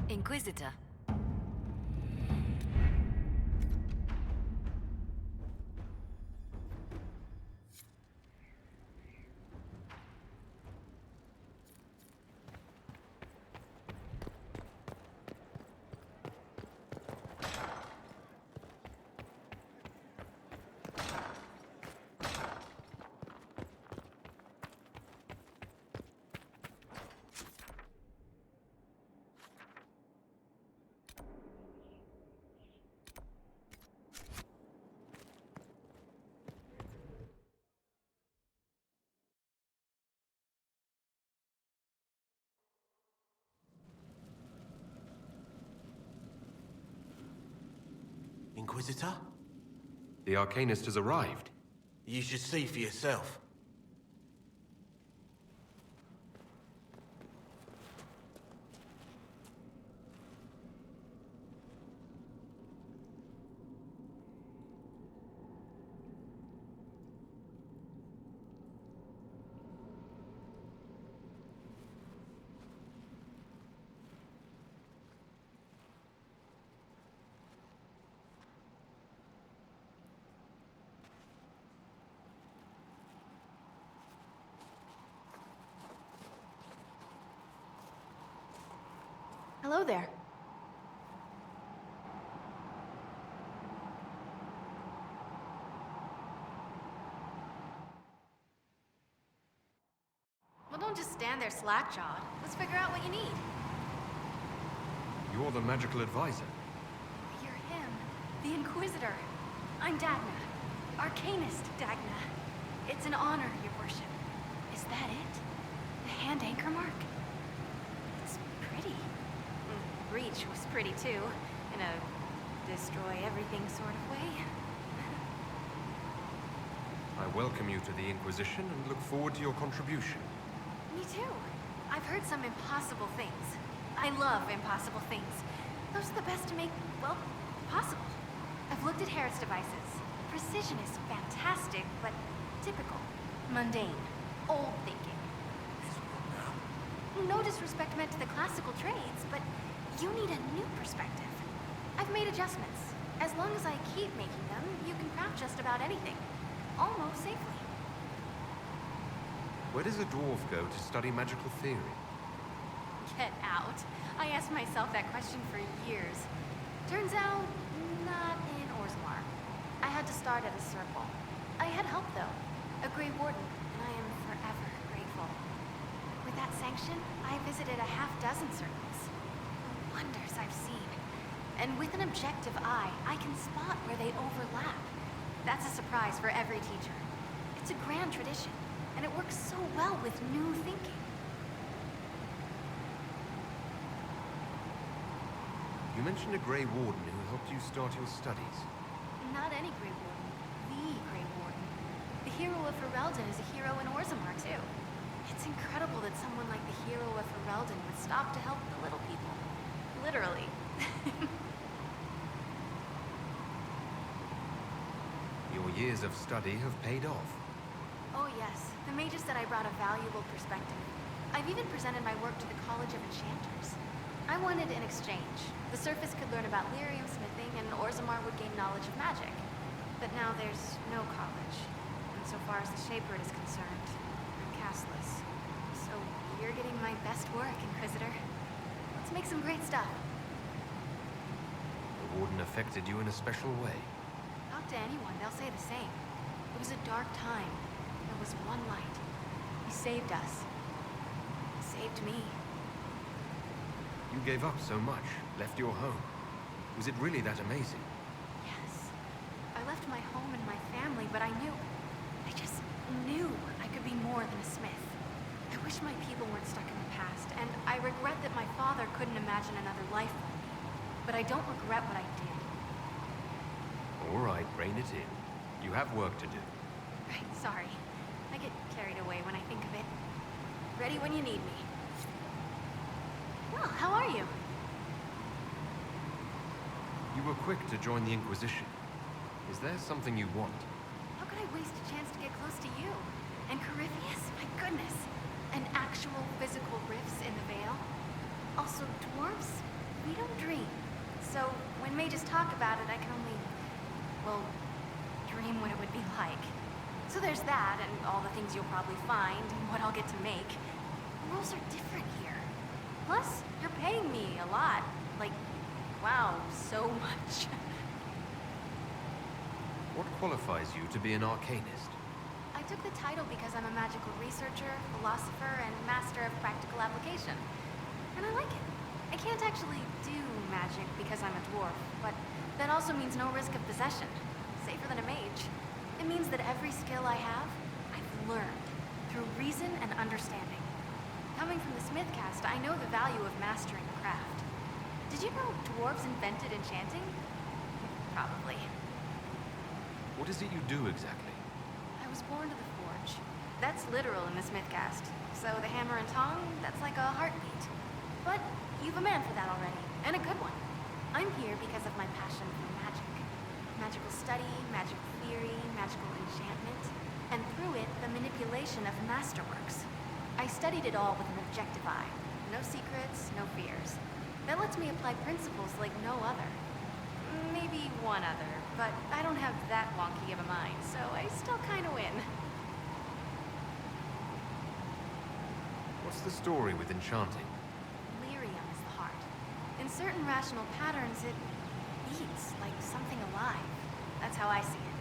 Inquisitor. Inquisitor? The Arcanist has arrived. You should see for yourself. Hello there. Well, don't just stand there slack-jawed. Let's figure out what you need. You're the magical advisor. You're him, the Inquisitor. I'm Dagna. Arcanist Dagna. It's an honor, your worship. Is that it? The hand anchor mark? It's pretty. Breach was pretty too, in a destroy everything sort of way. I welcome you to the Inquisition and look forward to your contribution. Me too. I've heard some impossible things. I love impossible things. Those are the best to make, well, possible. I've looked at Harrod's devices. Precision is fantastic, but typical. Mundane. Old thinking. No disrespect meant to the classical trades, but you need a new perspective. I've made adjustments. As long as I keep making them, you can craft just about anything. Almost safely. Where does a dwarf go to study magical theory? Get out. I asked myself that question for years. Turns out, not in Orzammar. I had to start at a circle. I had help, though. A Grey Warden, and I am forever grateful. With that sanction, I visited a half-dozen circles. The wonders I've seen. And with an objective eye, I can spot where they overlap. That's a surprise for every teacher. It's a grand tradition, and it works so well with new thinking. You mentioned a Grey Warden who helped you start your studies. Not any Grey Warden. The Grey Warden. The hero of Ferelden is a hero in Orzammar, too. It's incredible that someone like the hero of Ferelden would stop to help the little people. Literally. Your years of study have paid off. Oh yes, the mages said I brought a valuable perspective. I've even presented my work to the College of Enchanters. I wanted an exchange. The Surface could learn about lyrium smithing, and Orzammar would gain knowledge of magic. But now there's no college. And so far as the Shaper is concerned, I'm castless. So you're getting my best work, Inquisitor. Let's make some great stuff. The Warden affected you in a special way. Talk to anyone, they'll say the same. It was a dark time. There was one light. He saved us. He saved me. You gave up so much, left your home. Was it really that amazing? Yes. I left my home and my family, but I just knew I could be more than a smith. I wish my people weren't stuck in the past, and I regret that my father couldn't imagine another life for me. But I don't regret what I did. All right, rein it in. You have work to do. Right, sorry. I get carried away when I think of it. Ready when you need me. Well, how are you? You were quick to join the Inquisition. Is there something you want? How could I waste a chance to get close to you? And Corypheus? My goodness. And actual physical rifts in the Vale? Also, dwarves? We don't dream. So, when mages talk about it, I can only, well, dream what it would be like. So there's that, and all the things you'll probably find, and what I'll get to make. The rules are different here. Plus, you're paying me a lot. Like, wow, so much. What qualifies you to be an Arcanist? I took the title because I'm a magical researcher, philosopher, and master of practical application. And I like it. I can't actually do magic because I'm a dwarf, but that also means no risk of possession. Safer than a mage. It means that every skill I have, I've learned through reason and understanding. Coming from the Smith caste, I know the value of mastering a craft. Did you know dwarves invented enchanting? probably. What is it you do exactly? I was born to the forge. That's literal in this mythcast. So the hammer and tong, that's like a heartbeat. But you've a man for that already, and a good one. I'm here because of my passion for magic. Magical study, magic theory, magical enchantment, and through it, the manipulation of masterworks. I studied it all with an objective eye. No secrets, no fears. That lets me apply principles like no other. Maybe one other, but I don't have that wonky of a mind, so I still kinda win. What's the story with enchanting? Lyrium is the heart. In certain rational patterns, it beats like something alive. That's how I see it.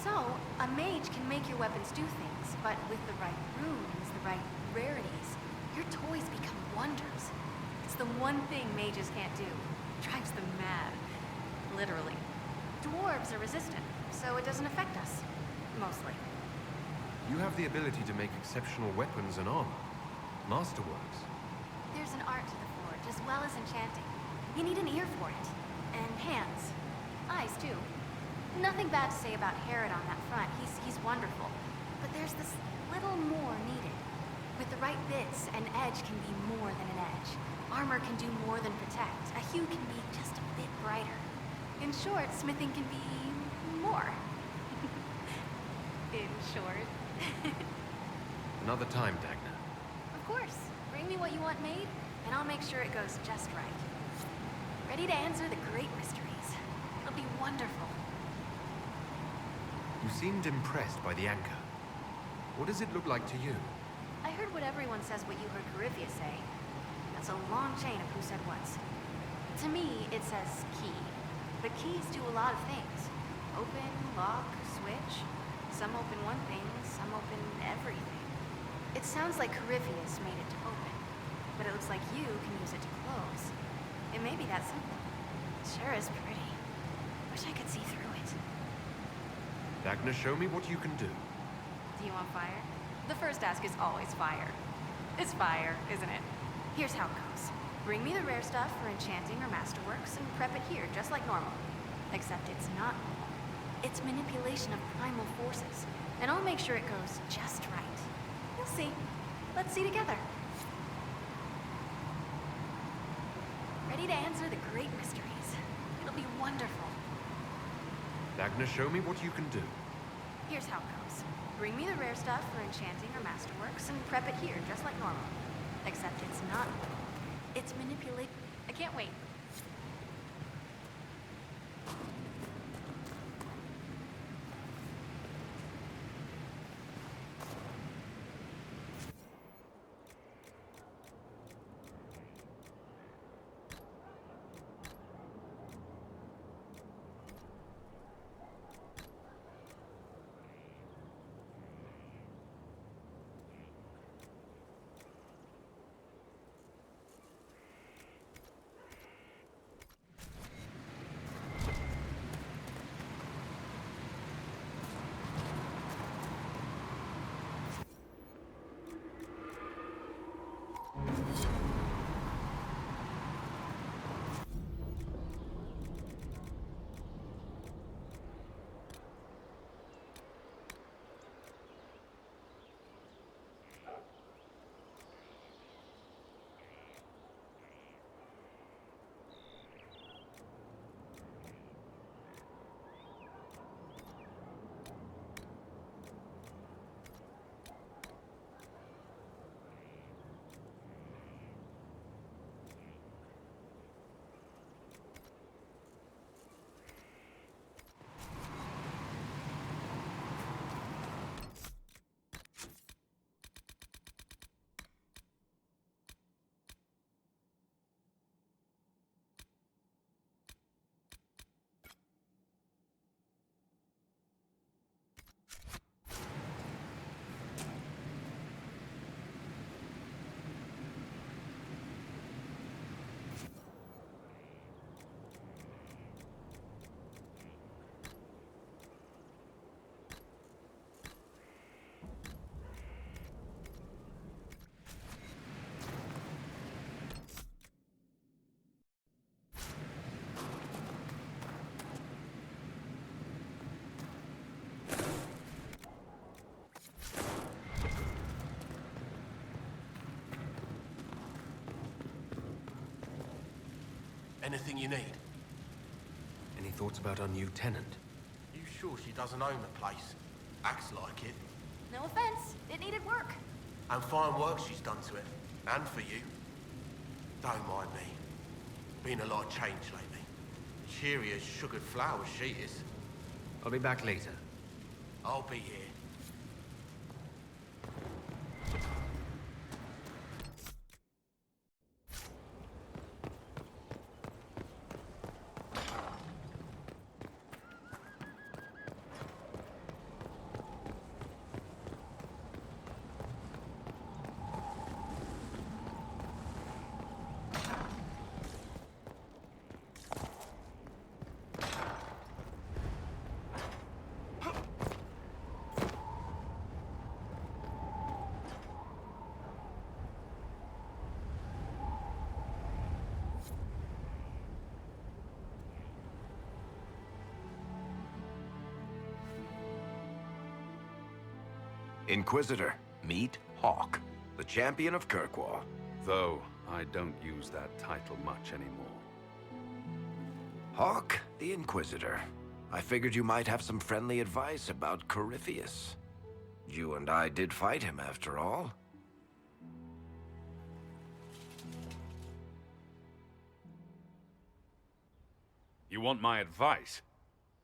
So, a mage can make your weapons do things, but with the right runes, the right rarities, your toys become wonders. It's the one thing mages can't do. Drives them mad. Literally. Dwarves are resistant, so it doesn't affect us. Mostly. You have the ability to make exceptional weapons and armor. Masterworks. There's an art to the forge, as well as enchanting. You need an ear for it. And hands. Eyes, too. Nothing bad to say about Herod on that front. He's wonderful. But there's this little more needed. With the right bits, an edge can be more than an edge. Armor can do more than protect. A hue can be just a bit brighter. In short, smithing can be more. In short. Another time, Dagna. Of course. Bring me what you want made, and I'll make sure it goes just right. Ready to answer the great mysteries. It'll be wonderful. You seemed impressed by the anchor. What does it look like to you? I heard what everyone says what you heard Coryphia say. That's a long chain of who said what's. To me, it says key. But keys do a lot of things. Open, lock, switch. Some open one thing, some open everything. It sounds like Corypheus made it to open, but it looks like you can use it to close. It may be that simple. It sure is pretty. Wish I could see through it. Dagna, show me what you can do. Do you want fire? The first ask is always fire. It's fire, isn't it? Here's how it goes. Bring me the rare stuff for enchanting or masterworks and prep it here, just like normal. Except it's not normal. It's manipulation of primal forces, and I'll make sure it goes just right. You'll see. Let's see together. Ready to answer the great mysteries. It'll be wonderful. Dagna, show me what you can do. Here's how it goes. Bring me the rare stuff for enchanting or masterworks and prep it here, just like normal. Except it's not normal. It's manipulate. I can't wait. Anything you need? Any thoughts about our new tenant? You sure she doesn't own the place? Acts like it. No offense, it needed work. And fine work she's done to it. And for you. Don't mind me. Been a lot of change lately. Cheery as sugared flowers she is. I'll be back later. I'll be here. Inquisitor, meet Hawk, the champion of Kirkwall. Though I don't use that title much anymore. Hawk, the Inquisitor. I figured you might have some friendly advice about Corypheus. You and I did fight him, after all. You want my advice?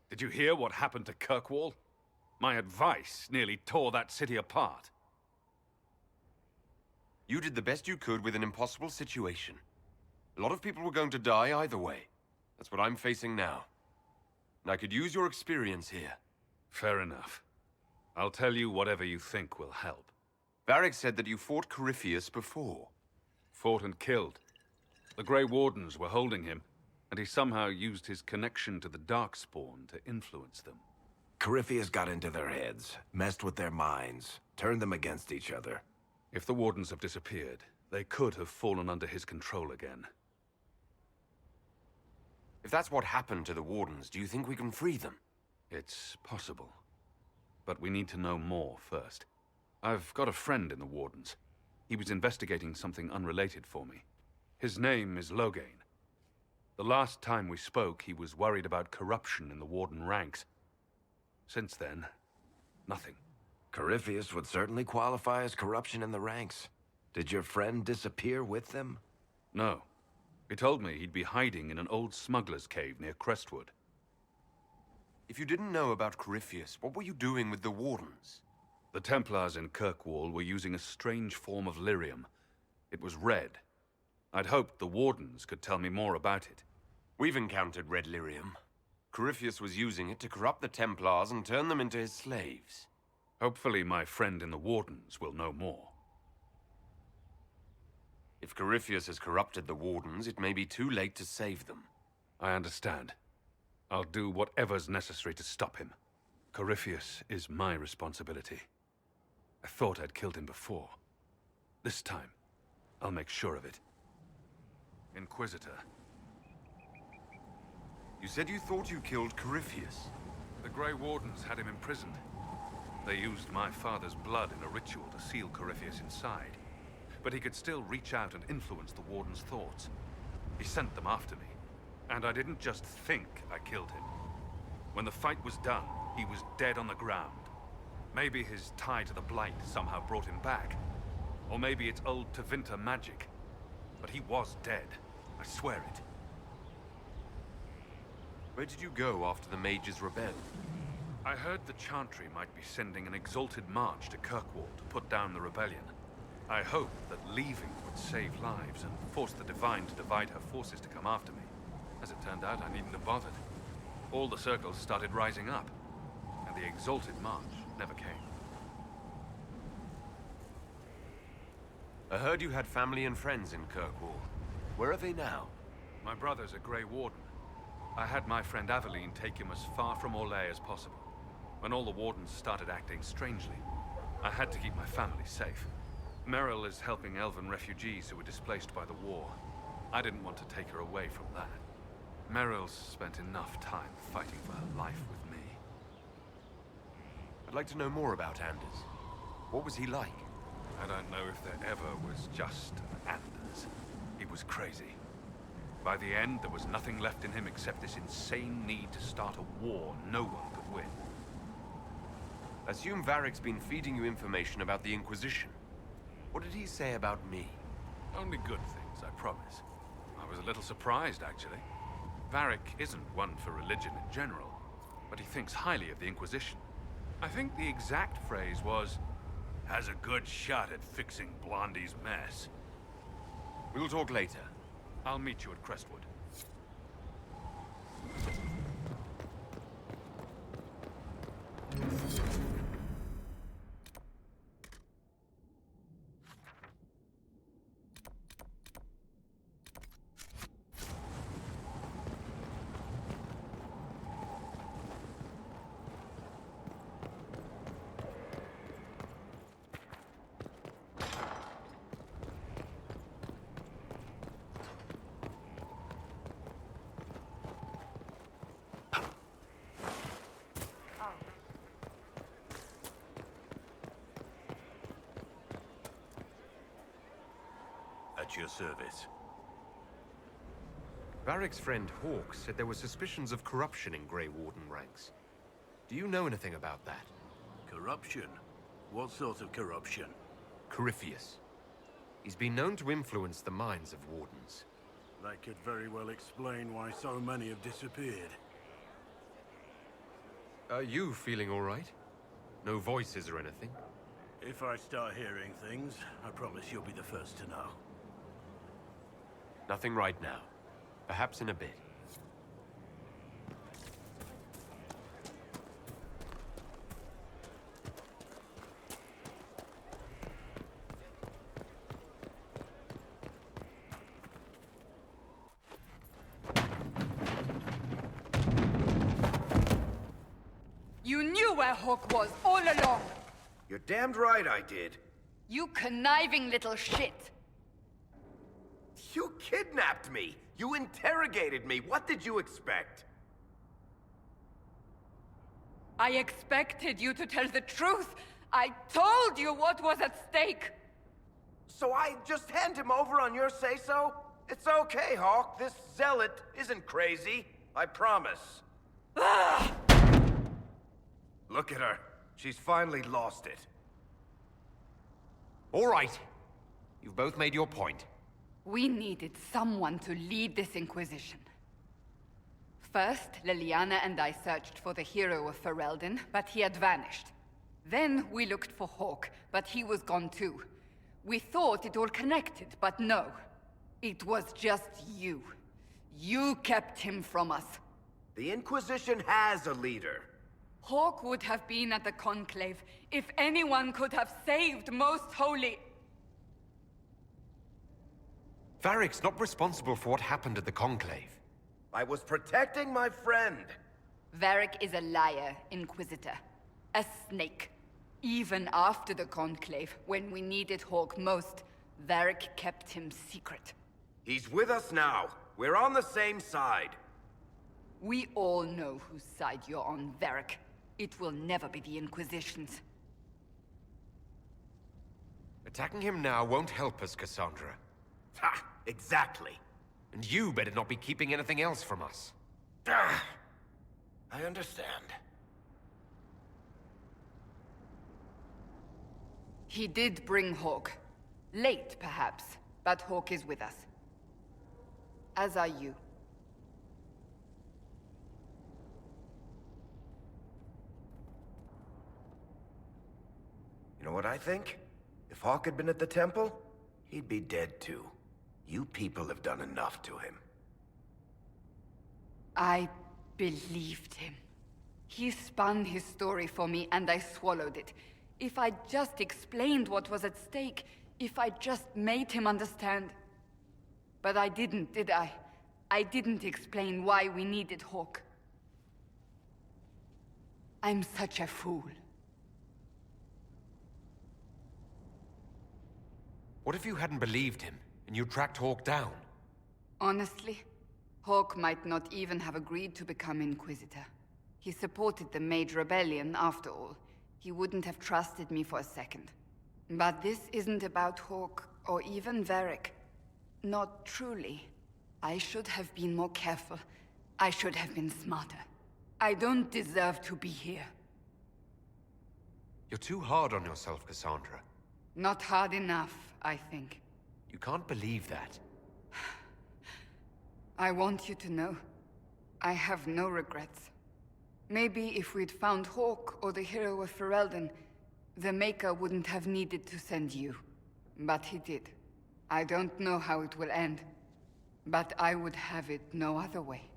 Did you hear what happened to Kirkwall? My advice nearly tore that city apart. You did the best you could with an impossible situation. A lot of people were going to die either way. That's what I'm facing now. And I could use your experience here. Fair enough. I'll tell you whatever you think will help. Varric said that you fought Corypheus before. Fought and killed. The Grey Wardens were holding him, and he somehow used his connection to the Darkspawn to influence them. Corypheus got into their heads, messed with their minds, turned them against each other. If the Wardens have disappeared, they could have fallen under his control again. If that's what happened to the Wardens, do you think we can free them? It's possible. But we need to know more first. I've got a friend in the Wardens. He was investigating something unrelated for me. His name is Loghain. The last time we spoke, he was worried about corruption in the Warden ranks. Since then, nothing. Corypheus would certainly qualify as corruption in the ranks. Did your friend disappear with them? No. He told me he'd be hiding in an old smuggler's cave near Crestwood. If you didn't know about Corypheus, what were you doing with the Wardens? The Templars in Kirkwall were using a strange form of lyrium. It was red. I'd hoped the Wardens could tell me more about it. We've encountered red lyrium. Corypheus was using it to corrupt the Templars and turn them into his slaves. Hopefully my friend in the Wardens will know more. If Corypheus has corrupted the Wardens, it may be too late to save them. I understand. I'll do whatever's necessary to stop him. Corypheus is my responsibility. I thought I'd killed him before. This time, I'll make sure of it. Inquisitor. You said you thought you killed Corypheus. The Grey Wardens had him imprisoned. They used my father's blood in a ritual to seal Corypheus inside. But he could still reach out and influence the Warden's thoughts. He sent them after me. And I didn't just think I killed him. When the fight was done, he was dead on the ground. Maybe his tie to the Blight somehow brought him back. Or maybe it's old Tevinter magic. But he was dead. I swear it. Where did you go after the mages rebelled? I heard the Chantry might be sending an exalted march to Kirkwall to put down the rebellion. I hoped that leaving would save lives and force the Divine to divide her forces to come after me. As it turned out, I needn't have bothered. All the circles started rising up, and the exalted march never came. I heard you had family and friends in Kirkwall. Where are they now? My brother's a Grey Warden. I had my friend Aveline take him as far from Orlais as possible. When all the Wardens started acting strangely, I had to keep my family safe. Meryl is helping elven refugees who were displaced by the war. I didn't want to take her away from that. Meryl's spent enough time fighting for her life with me. I'd like to know more about Anders. What was he like? I don't know if there ever was just an Anders. He was crazy. By the end, there was nothing left in him except this insane need to start a war no one could win. Assume Varric's been feeding you information about the Inquisition. What did he say about me? Only good things, I promise. I was a little surprised, actually. Varric isn't one for religion in general, but he thinks highly of the Inquisition. I think the exact phrase was, "has a good shot at fixing Blondie's mess." We'll talk later. I'll meet you at Crestwood. At your service. Varric's friend Hawk said there were suspicions of corruption in Grey Warden ranks. Do you know anything about that? Corruption? What sort of corruption? Corypheus. He's been known to influence the minds of Wardens. That could very well explain why so many have disappeared. Are you feeling all right? No voices or anything? If I start hearing things, I promise you'll be the first to know. Nothing right now. Perhaps in a bit. You knew where Hawk was all along! You're damned right I did. You conniving little shit! You kidnapped me! You interrogated me! What did you expect? I expected you to tell the truth! I told you what was at stake! So I just hand him over on your say-so? It's okay, Hawk. This zealot isn't crazy. I promise. Look at her. She's finally lost it. All right. You've both made your point. We needed someone to lead this Inquisition. First, Liliana and I searched for the hero of Ferelden, but he had vanished. Then we looked for Hawk, but he was gone too. We thought it all connected, but no. It was just you. You kept him from us. The Inquisition has a leader. Hawk would have been at the Conclave if anyone could have saved Most Holy... Varric's not responsible for what happened at the Conclave. I was protecting my friend. Varric is a liar, Inquisitor. A snake. Even after the Conclave, when we needed Hawk most, Varric kept him secret. He's with us now. We're on the same side. We all know whose side you're on, Varric. It will never be the Inquisition's. Attacking him now won't help us, Cassandra. Ha! Exactly. And you better not be keeping anything else from us. I understand. He did bring Hawk. Late, perhaps, but Hawk is with us. As are you. You know what I think? If Hawk had been at the temple, he'd be dead too. You people have done enough to him. I believed him. He spun his story for me, and I swallowed it. If I just explained what was at stake, if I just made him understand... But I didn't, did I? I didn't explain why we needed Hawk. I'm such a fool. What if you hadn't believed him, and you tracked Hawk down? Honestly, Hawk might not even have agreed to become Inquisitor. He supported the Mage Rebellion, after all. He wouldn't have trusted me for a second. But this isn't about Hawk, or even Varric. Not truly. I should have been more careful. I should have been smarter. I don't deserve to be here. You're too hard on yourself, Cassandra. Not hard enough, I think. You can't believe that. I want you to know, I have no regrets. Maybe if we'd found Hawk or the hero of Ferelden, the Maker wouldn't have needed to send you. But he did. I don't know how it will end, but I would have it no other way.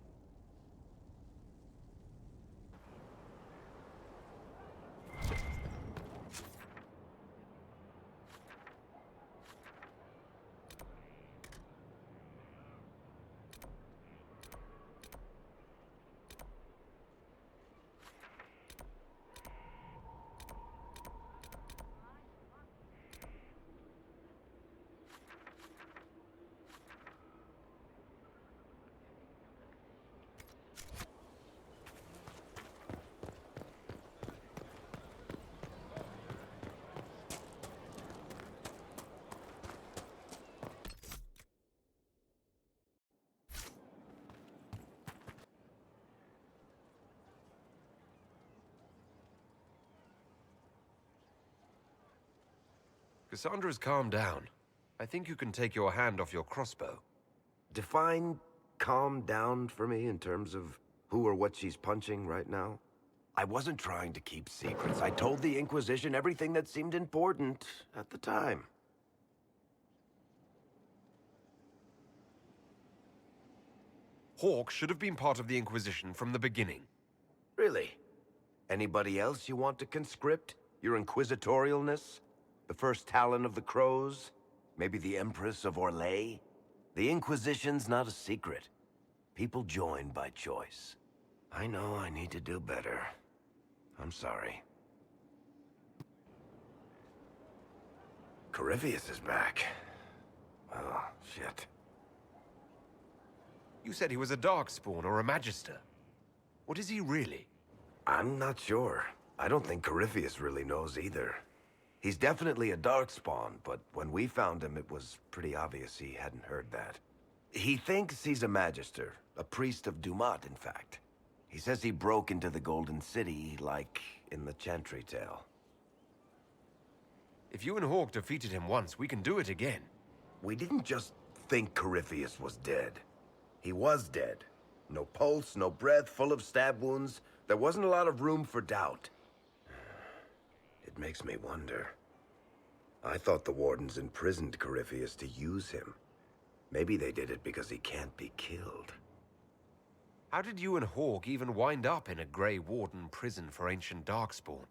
Cassandra's calmed down. I think you can take your hand off your crossbow. Define calm down for me in terms of who or what she's punching right now. I wasn't trying to keep secrets. I told the Inquisition everything that seemed important at the time. Hawk should have been part of the Inquisition from the beginning. Really? Anybody else you want to conscript? Your inquisitorialness? The first Talon of the Crows? Maybe the Empress of Orlais? The Inquisition's not a secret. People join by choice. I know I need to do better. I'm sorry. Corypheus is back. Oh, shit. You said he was a Darkspawn or a Magister. What is he really? I'm not sure. I don't think Corypheus really knows either. He's definitely a Darkspawn, but when we found him, it was pretty obvious he hadn't heard that. He thinks he's a Magister, a priest of Dumat, in fact. He says he broke into the Golden City, like in the Chantry tale. If you and Hawk defeated him once, we can do it again. We didn't just think Corypheus was dead. He was dead. No pulse, no breath, full of stab wounds. There wasn't a lot of room for doubt. It makes me wonder. I thought the Wardens imprisoned Corypheus to use him. Maybe they did it because he can't be killed. How did you and Hawk even wind up in a Grey Warden prison for ancient Darkspawn?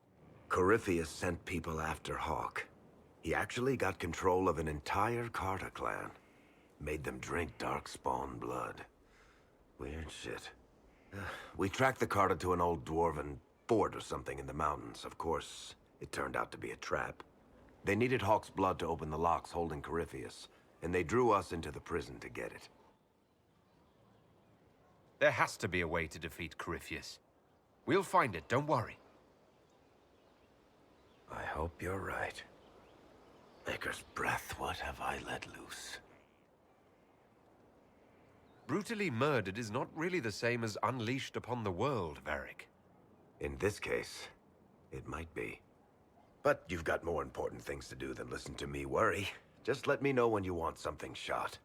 Corypheus sent people after Hawk. He actually got control of an entire Carta clan. Made them drink Darkspawn blood. Weird shit. We tracked the Carta to an old dwarven fort or something in the mountains. Of course, it turned out to be a trap. They needed Hawk's blood to open the locks holding Corypheus, and they drew us into the prison to get it. There has to be a way to defeat Corypheus. We'll find it, don't worry. I hope you're right. Maker's breath, what have I let loose? Brutally murdered is not really the same as unleashed upon the world, Varric. In this case, it might be. But you've got more important things to do than listen to me worry. Just let me know when you want something shot.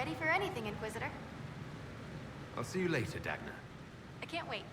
Ready for anything, Inquisitor. I'll see you later, Dagna. I can't wait.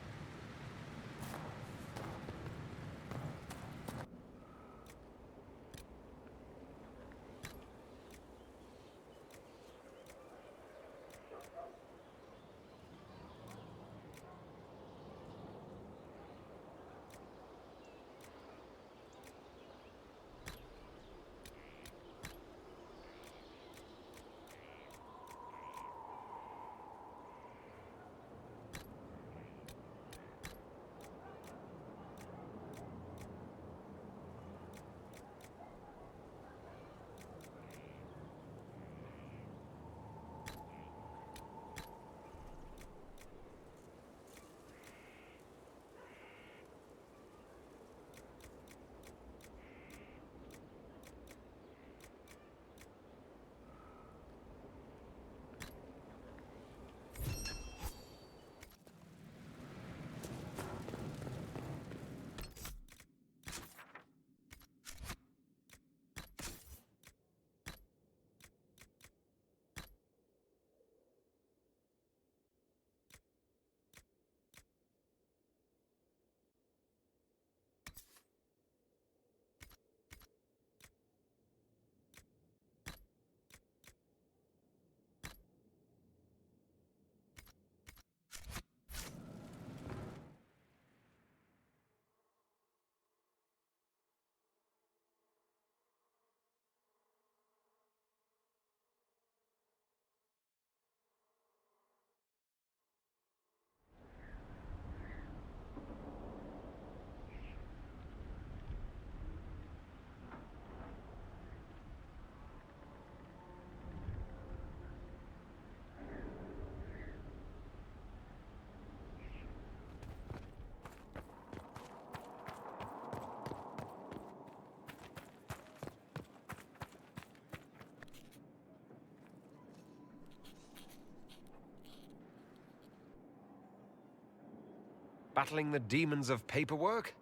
Battling the demons of paperwork?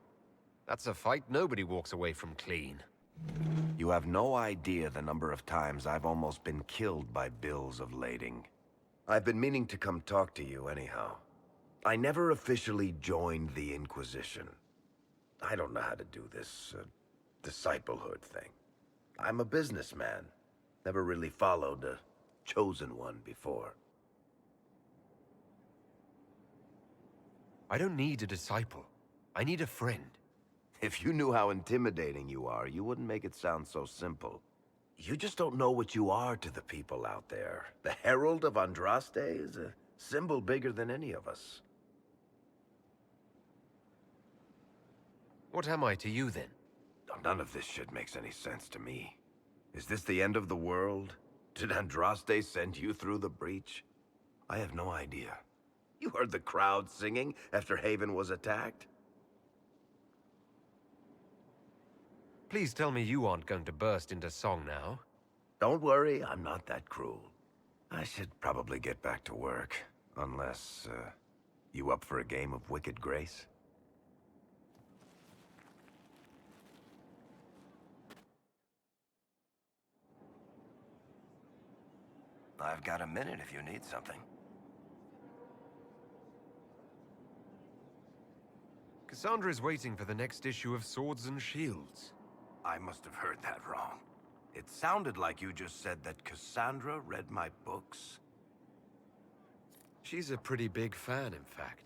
That's a fight nobody walks away from clean. You have no idea the number of times I've almost been killed by bills of lading. I've been meaning to come talk to you anyhow. I never officially joined the Inquisition. I don't know how to do this, disciplehood thing. I'm a businessman. Never really followed a chosen one before. I don't need a disciple. I need a friend. If you knew how intimidating you are, you wouldn't make it sound so simple. You just don't know what you are to the people out there. The Herald of Andraste is a symbol bigger than any of us. What am I to you, then? None of this shit makes any sense to me. Is this the end of the world? Did Andraste send you through the breach? I have no idea. You heard the crowd singing after Haven was attacked? Please tell me you aren't going to burst into song now. Don't worry, I'm not that cruel. I should probably get back to work. Unless, you up for a game of Wicked Grace? I've got a minute if you need something. Cassandra is waiting for the next issue of Swords and Shields. I must have heard that wrong. It sounded like you just said that Cassandra read my books. She's a pretty big fan, in fact.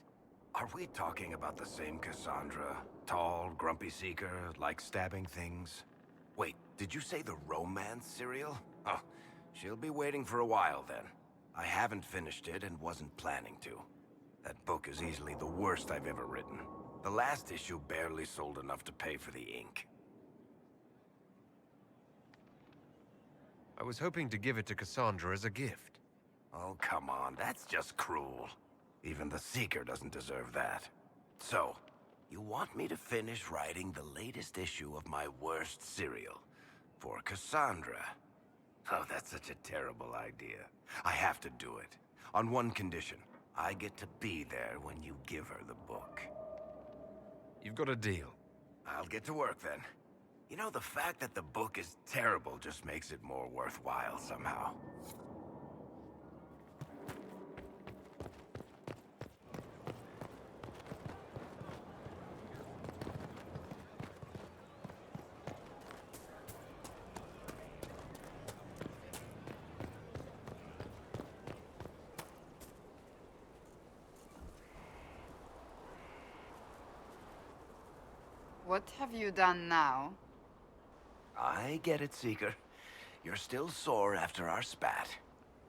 Are we talking about the same Cassandra? Tall, grumpy seeker, like stabbing things? Wait, did you say the romance serial? Oh, she'll be waiting for a while then. I haven't finished it and wasn't planning to. That book is easily the worst I've ever written. The last issue barely sold enough to pay for the ink. I was hoping to give it to Cassandra as a gift. Oh, come on, that's just cruel. Even the Seeker doesn't deserve that. So, you want me to finish writing the latest issue of my worst serial for Cassandra? Oh, that's such a terrible idea. I have to do it. On one condition. I get to be there when you give her the book. You've got a deal. I'll get to work then. You know, the fact that the book is terrible just makes it more worthwhile somehow. What have you done now? I get it, Seeker. You're still sore after our spat.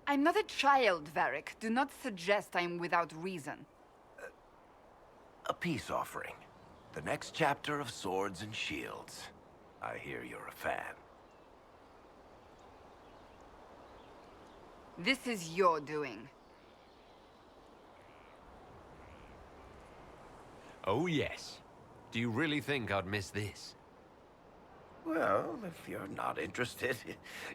I'm not a child, Varric. Do not suggest I'm without reason. A peace offering. The next chapter of Swords and Shields. I hear you're a fan. This is your doing. Oh, yes. Do you really think I'd miss this? Well, if you're not interested,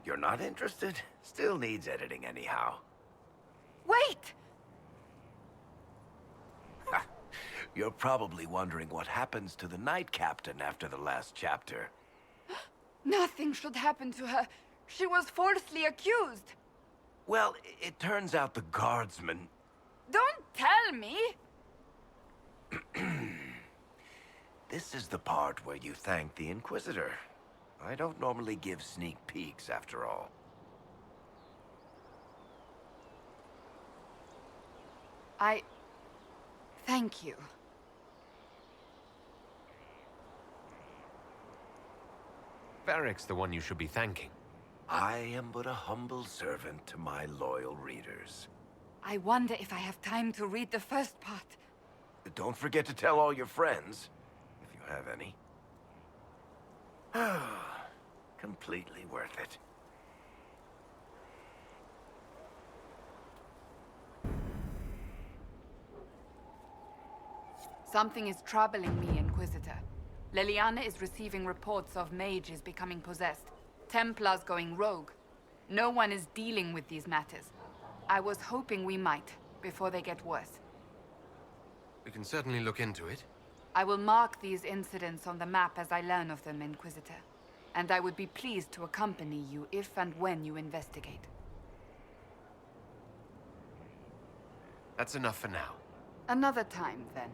you're not interested. Still needs editing anyhow. Wait! You're probably wondering what happens to the Knight Captain after the last chapter. Nothing should happen to her. She was falsely accused. Well, it turns out the guardsmen... Don't tell me! This is the part where you thank the Inquisitor. I don't normally give sneak peeks, after all. Thank you. Varric's the one you should be thanking. I am but a humble servant to my loyal readers. I wonder if I have time to read the first part. Don't forget to tell all your friends, if you have any. Completely worth it. Something is troubling me, Inquisitor. Leliana is receiving reports of mages becoming possessed, Templars going rogue. No one is dealing with these matters. I was hoping we might, before they get worse. We can certainly look into it. I will mark these incidents on the map as I learn of them, Inquisitor. And I would be pleased to accompany you if and when you investigate. That's enough for now. Another time, then.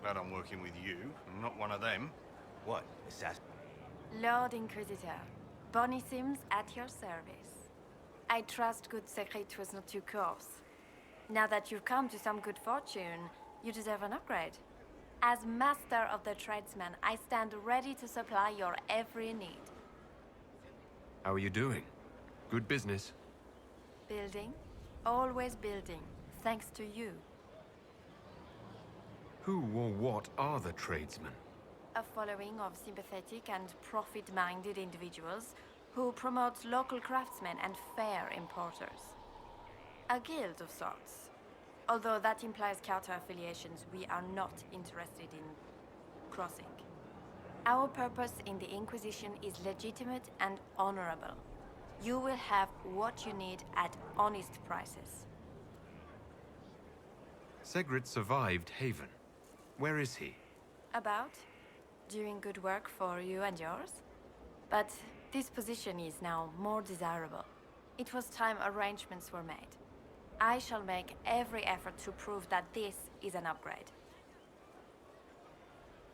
Glad I'm working with you, I'm not one of them. What? Assassin? Lord Inquisitor, Bonnie Sims at your service. I trust good secret was not too coarse. Now that you've come to some good fortune, you deserve an upgrade. As master of the tradesman, I stand ready to supply your every need. How are you doing? Good business? Building? Always building, thanks to you. Who or what are the tradesmen? A following of sympathetic and profit-minded individuals who promote local craftsmen and fair importers. A guild of sorts. Although that implies counter-affiliations we are not interested in crossing. Our purpose in the Inquisition is legitimate and honorable. You will have what you need at honest prices. Segret survived Haven. Where is he? About? Doing good work for you and yours? But this position is now more desirable. It was time arrangements were made. I shall make every effort to prove that this is an upgrade.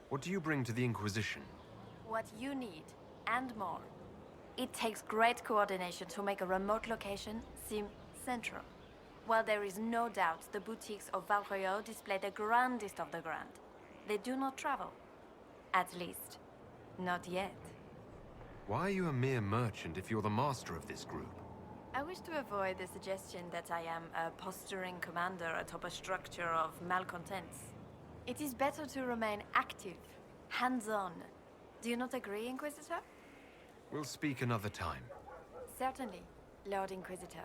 What do you bring to the Inquisition? What you need, and more. It takes great coordination to make a remote location seem central. While there is no doubt the boutiques of Valroyo display the grandest of the grand, they do not travel. At least, not yet. Why are you a mere merchant if you're the master of this group? I wish to avoid the suggestion that I am a posturing commander atop a structure of malcontents. It is better to remain active, hands-on. Do you not agree, Inquisitor? We'll speak another time. Certainly, Lord Inquisitor.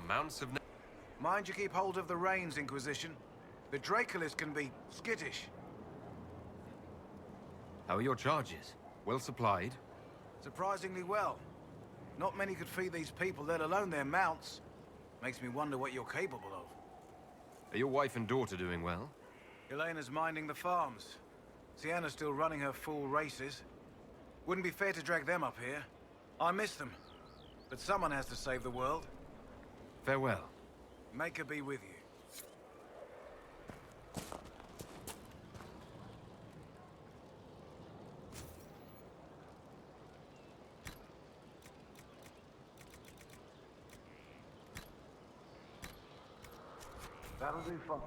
mounts have... Mind you keep hold of the reins, Inquisition. The Dracolis can be skittish. How are your charges? Well supplied? Surprisingly well. Not many could feed these people, let alone their mounts. Makes me wonder what you're capable of. Are your wife and daughter doing well? Elena's minding the farms. Sienna's still running her full races. Wouldn't be fair to drag them up here. I miss them. But someone has to save the world. Farewell. Make her be with you. That'll do for me.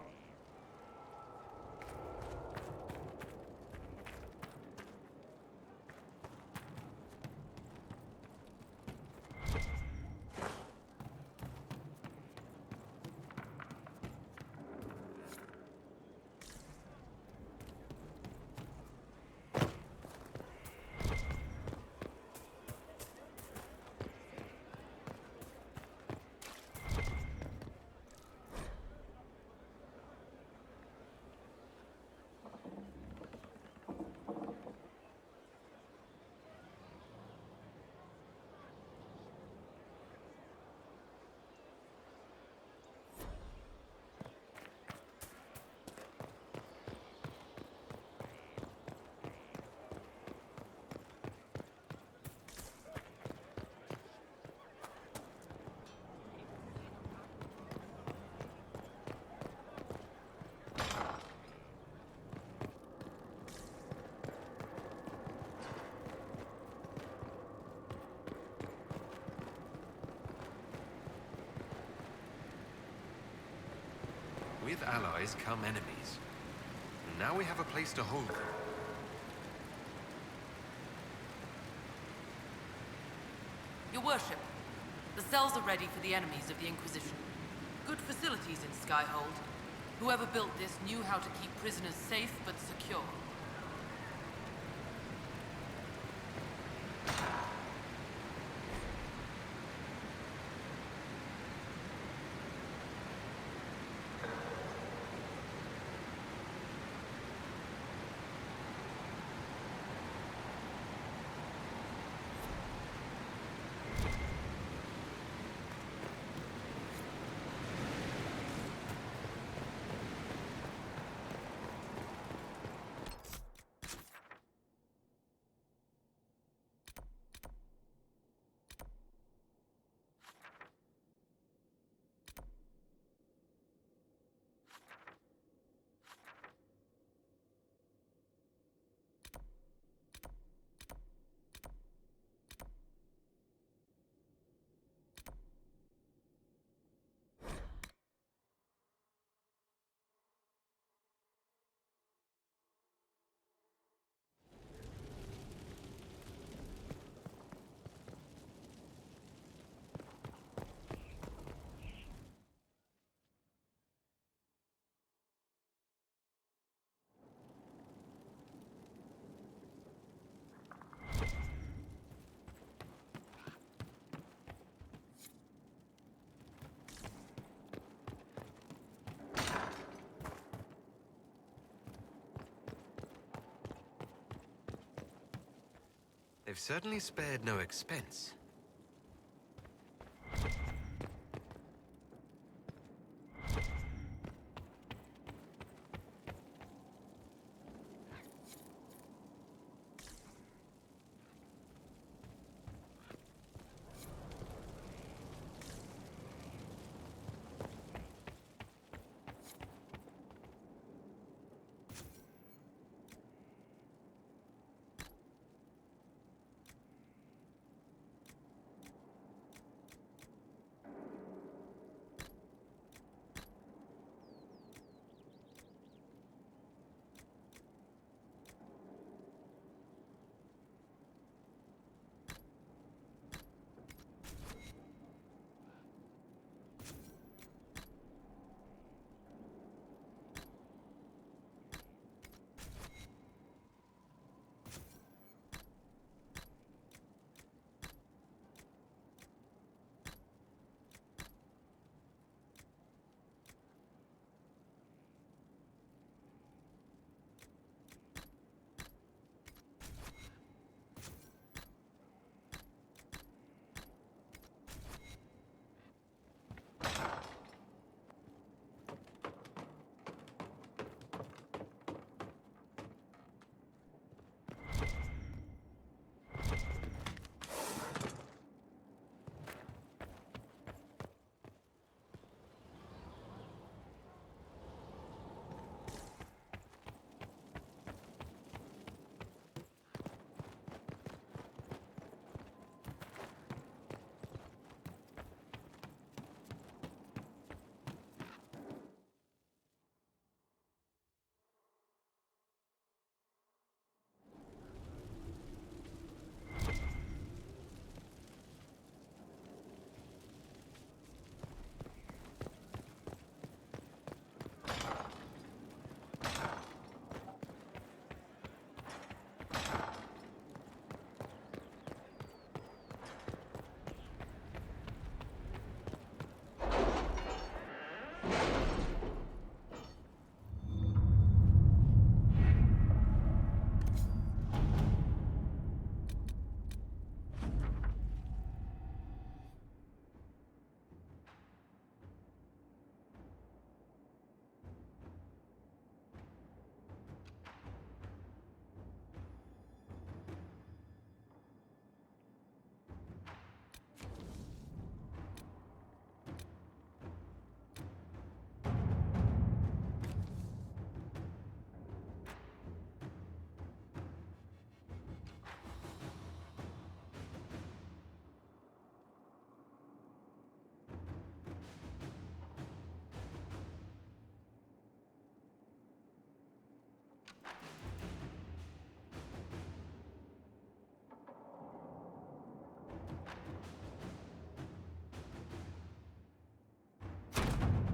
With allies come enemies. And now we have a place to hold them. Your worship, the cells are ready for the enemies of the Inquisition. Good facilities in Skyhold. Whoever built this knew how to keep prisoners safe but secure. They've certainly spared no expense.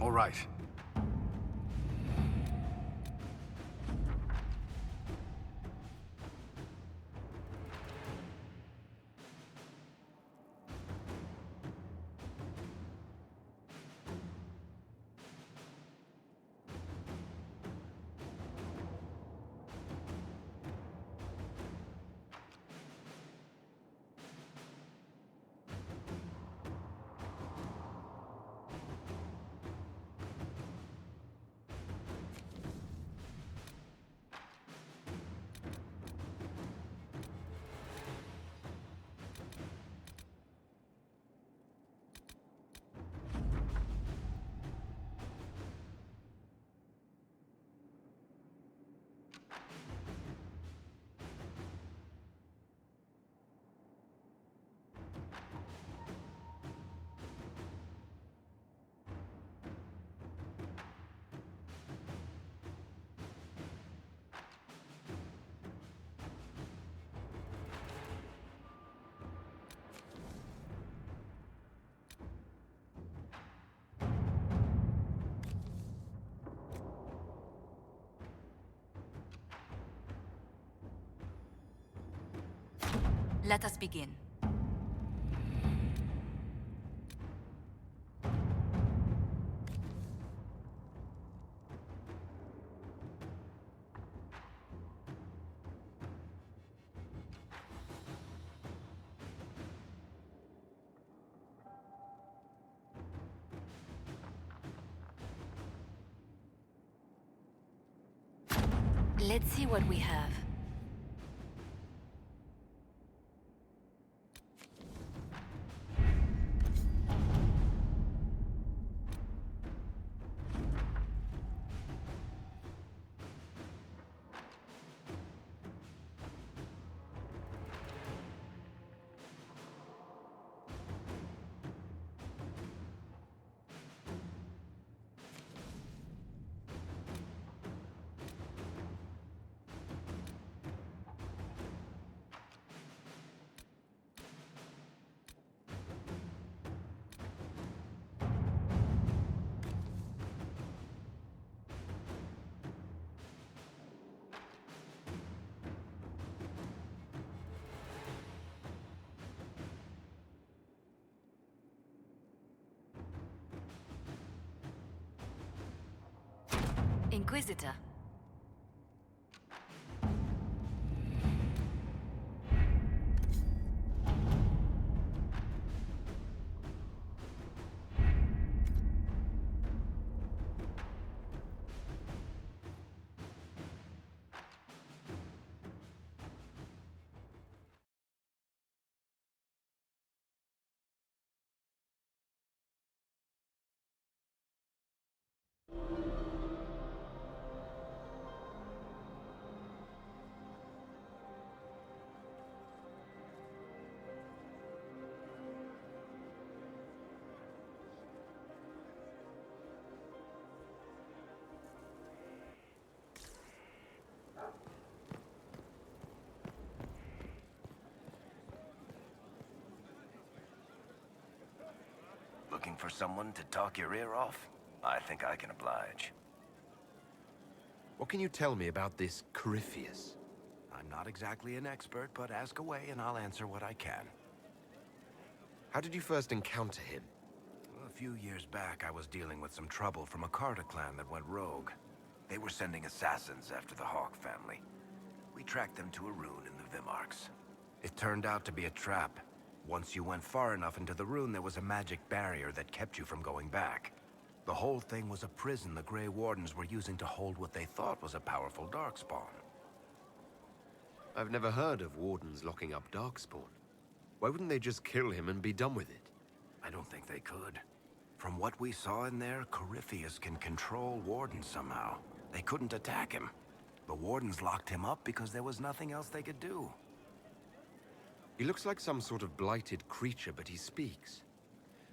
All right. Let us begin. Let's see what we have. Inquisitor. Looking for someone to talk your ear off? I think I can oblige. What can you tell me about this Corypheus? I'm not exactly an expert, but ask away and I'll answer what I can. How did you first encounter him? Well, few years back, I was dealing with some trouble from a Carter clan that went rogue. They were sending assassins after the Hawk family. We tracked them to a rune in the Vimarks. It turned out to be a trap. Once you went far enough into the rune, there was a magic barrier that kept you from going back. The whole thing was a prison the Grey Wardens were using to hold what they thought was a powerful Darkspawn. I've never heard of Wardens locking up Darkspawn. Why wouldn't they just kill him and be done with it? I don't think they could. From what we saw in there, Corypheus can control Wardens somehow. They couldn't attack him. The Wardens locked him up because there was nothing else they could do. He looks like some sort of blighted creature, but he speaks.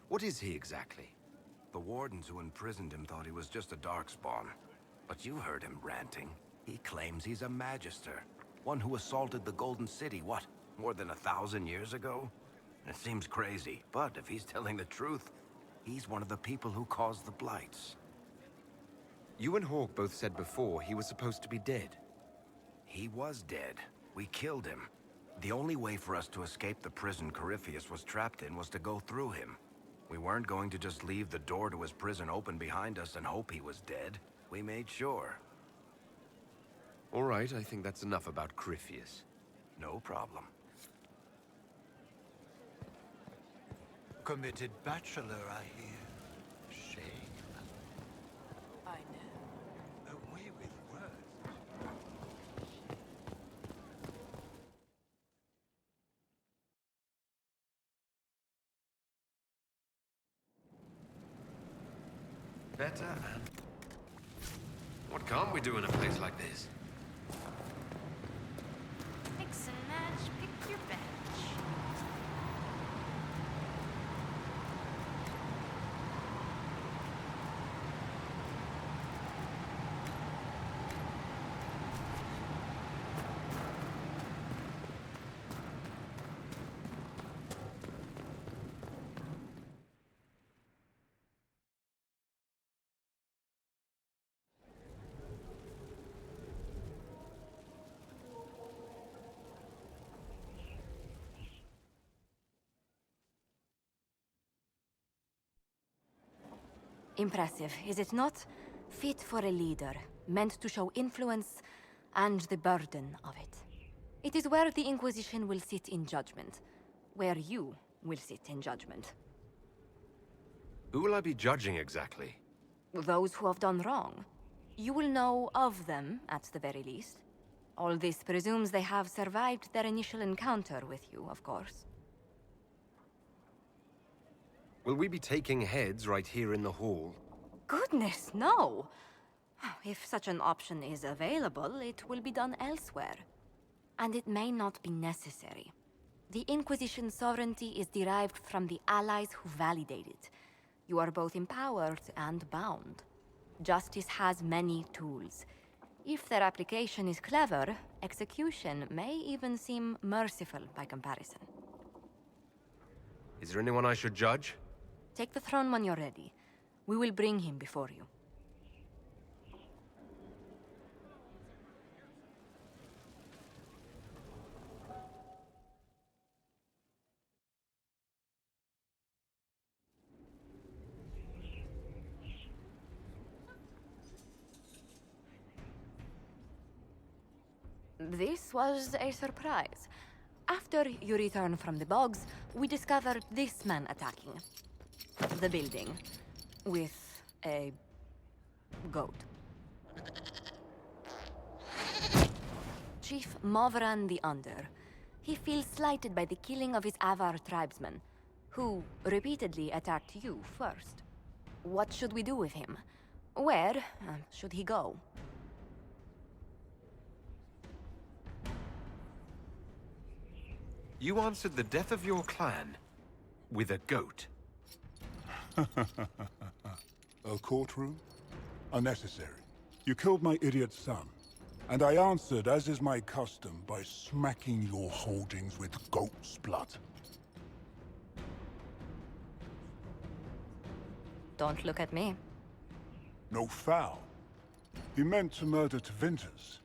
What is he exactly? The Wardens who imprisoned him thought he was just a Darkspawn. But you heard him ranting. He claims he's a Magister. One who assaulted the Golden City, what, more than 1,000 years ago? It seems crazy, but if he's telling the truth, he's one of the people who caused the Blights. You and Hawk both said before he was supposed to be dead. He was dead. We killed him. The only way for us to escape the prison Corypheus was trapped in was to go through him. We weren't going to just leave the door to his prison open behind us and hope he was dead. We made sure. All right, I think that's enough about Corypheus. No problem. Committed bachelor, I hear. Shame. I know. Away with words. Better and... What can't we do in a place like this? Mix and match, pick your batch. Impressive, is it not? Fit for a leader, meant to show influence and the burden of it. It is where the Inquisition will sit in judgment, where you will sit in judgment. Who will I be judging exactly? Those who have done wrong. You will know of them, at the very least. All this presumes they have survived their initial encounter with you, of course. Will we be taking heads right here in the hall? Goodness, no! If such an option is available, it will be done elsewhere. And it may not be necessary. The Inquisition's sovereignty is derived from the allies who validate it. You are both empowered and bound. Justice has many tools. If their application is clever, execution may even seem merciful by comparison. Is there anyone I should judge? Take the throne when you're ready. We will bring him before you. This was a surprise. After you return from the bogs, we discovered this man attacking the building with a goat. Chief Movran the Under. He feels slighted by the killing of his Avar tribesmen, who repeatedly attacked you first. What should we do with him? Where should he go? You answered the death of your clan with a goat. A courtroom? Unnecessary. You killed my idiot son, and I answered, as is my custom, by smacking your holdings with goat's blood. Don't look at me. No foul. You meant to murder Tevinters,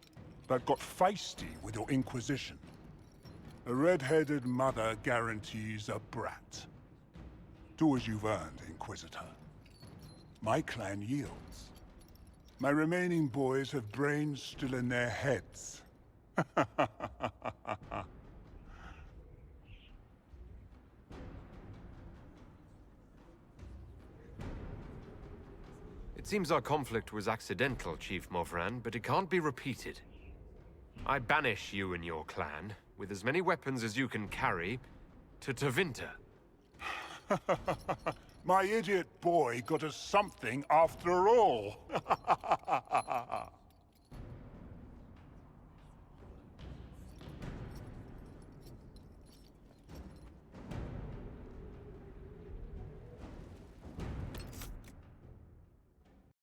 but got feisty with your Inquisition. A red-headed mother guarantees a brat. Do as you've earned, Inquisitor. My clan yields. My remaining boys have brains still in their heads. It seems our conflict was accidental, Chief Movran, but it can't be repeated. I banish you and your clan, with as many weapons as you can carry, to Tevinter. My idiot boy got us something after all.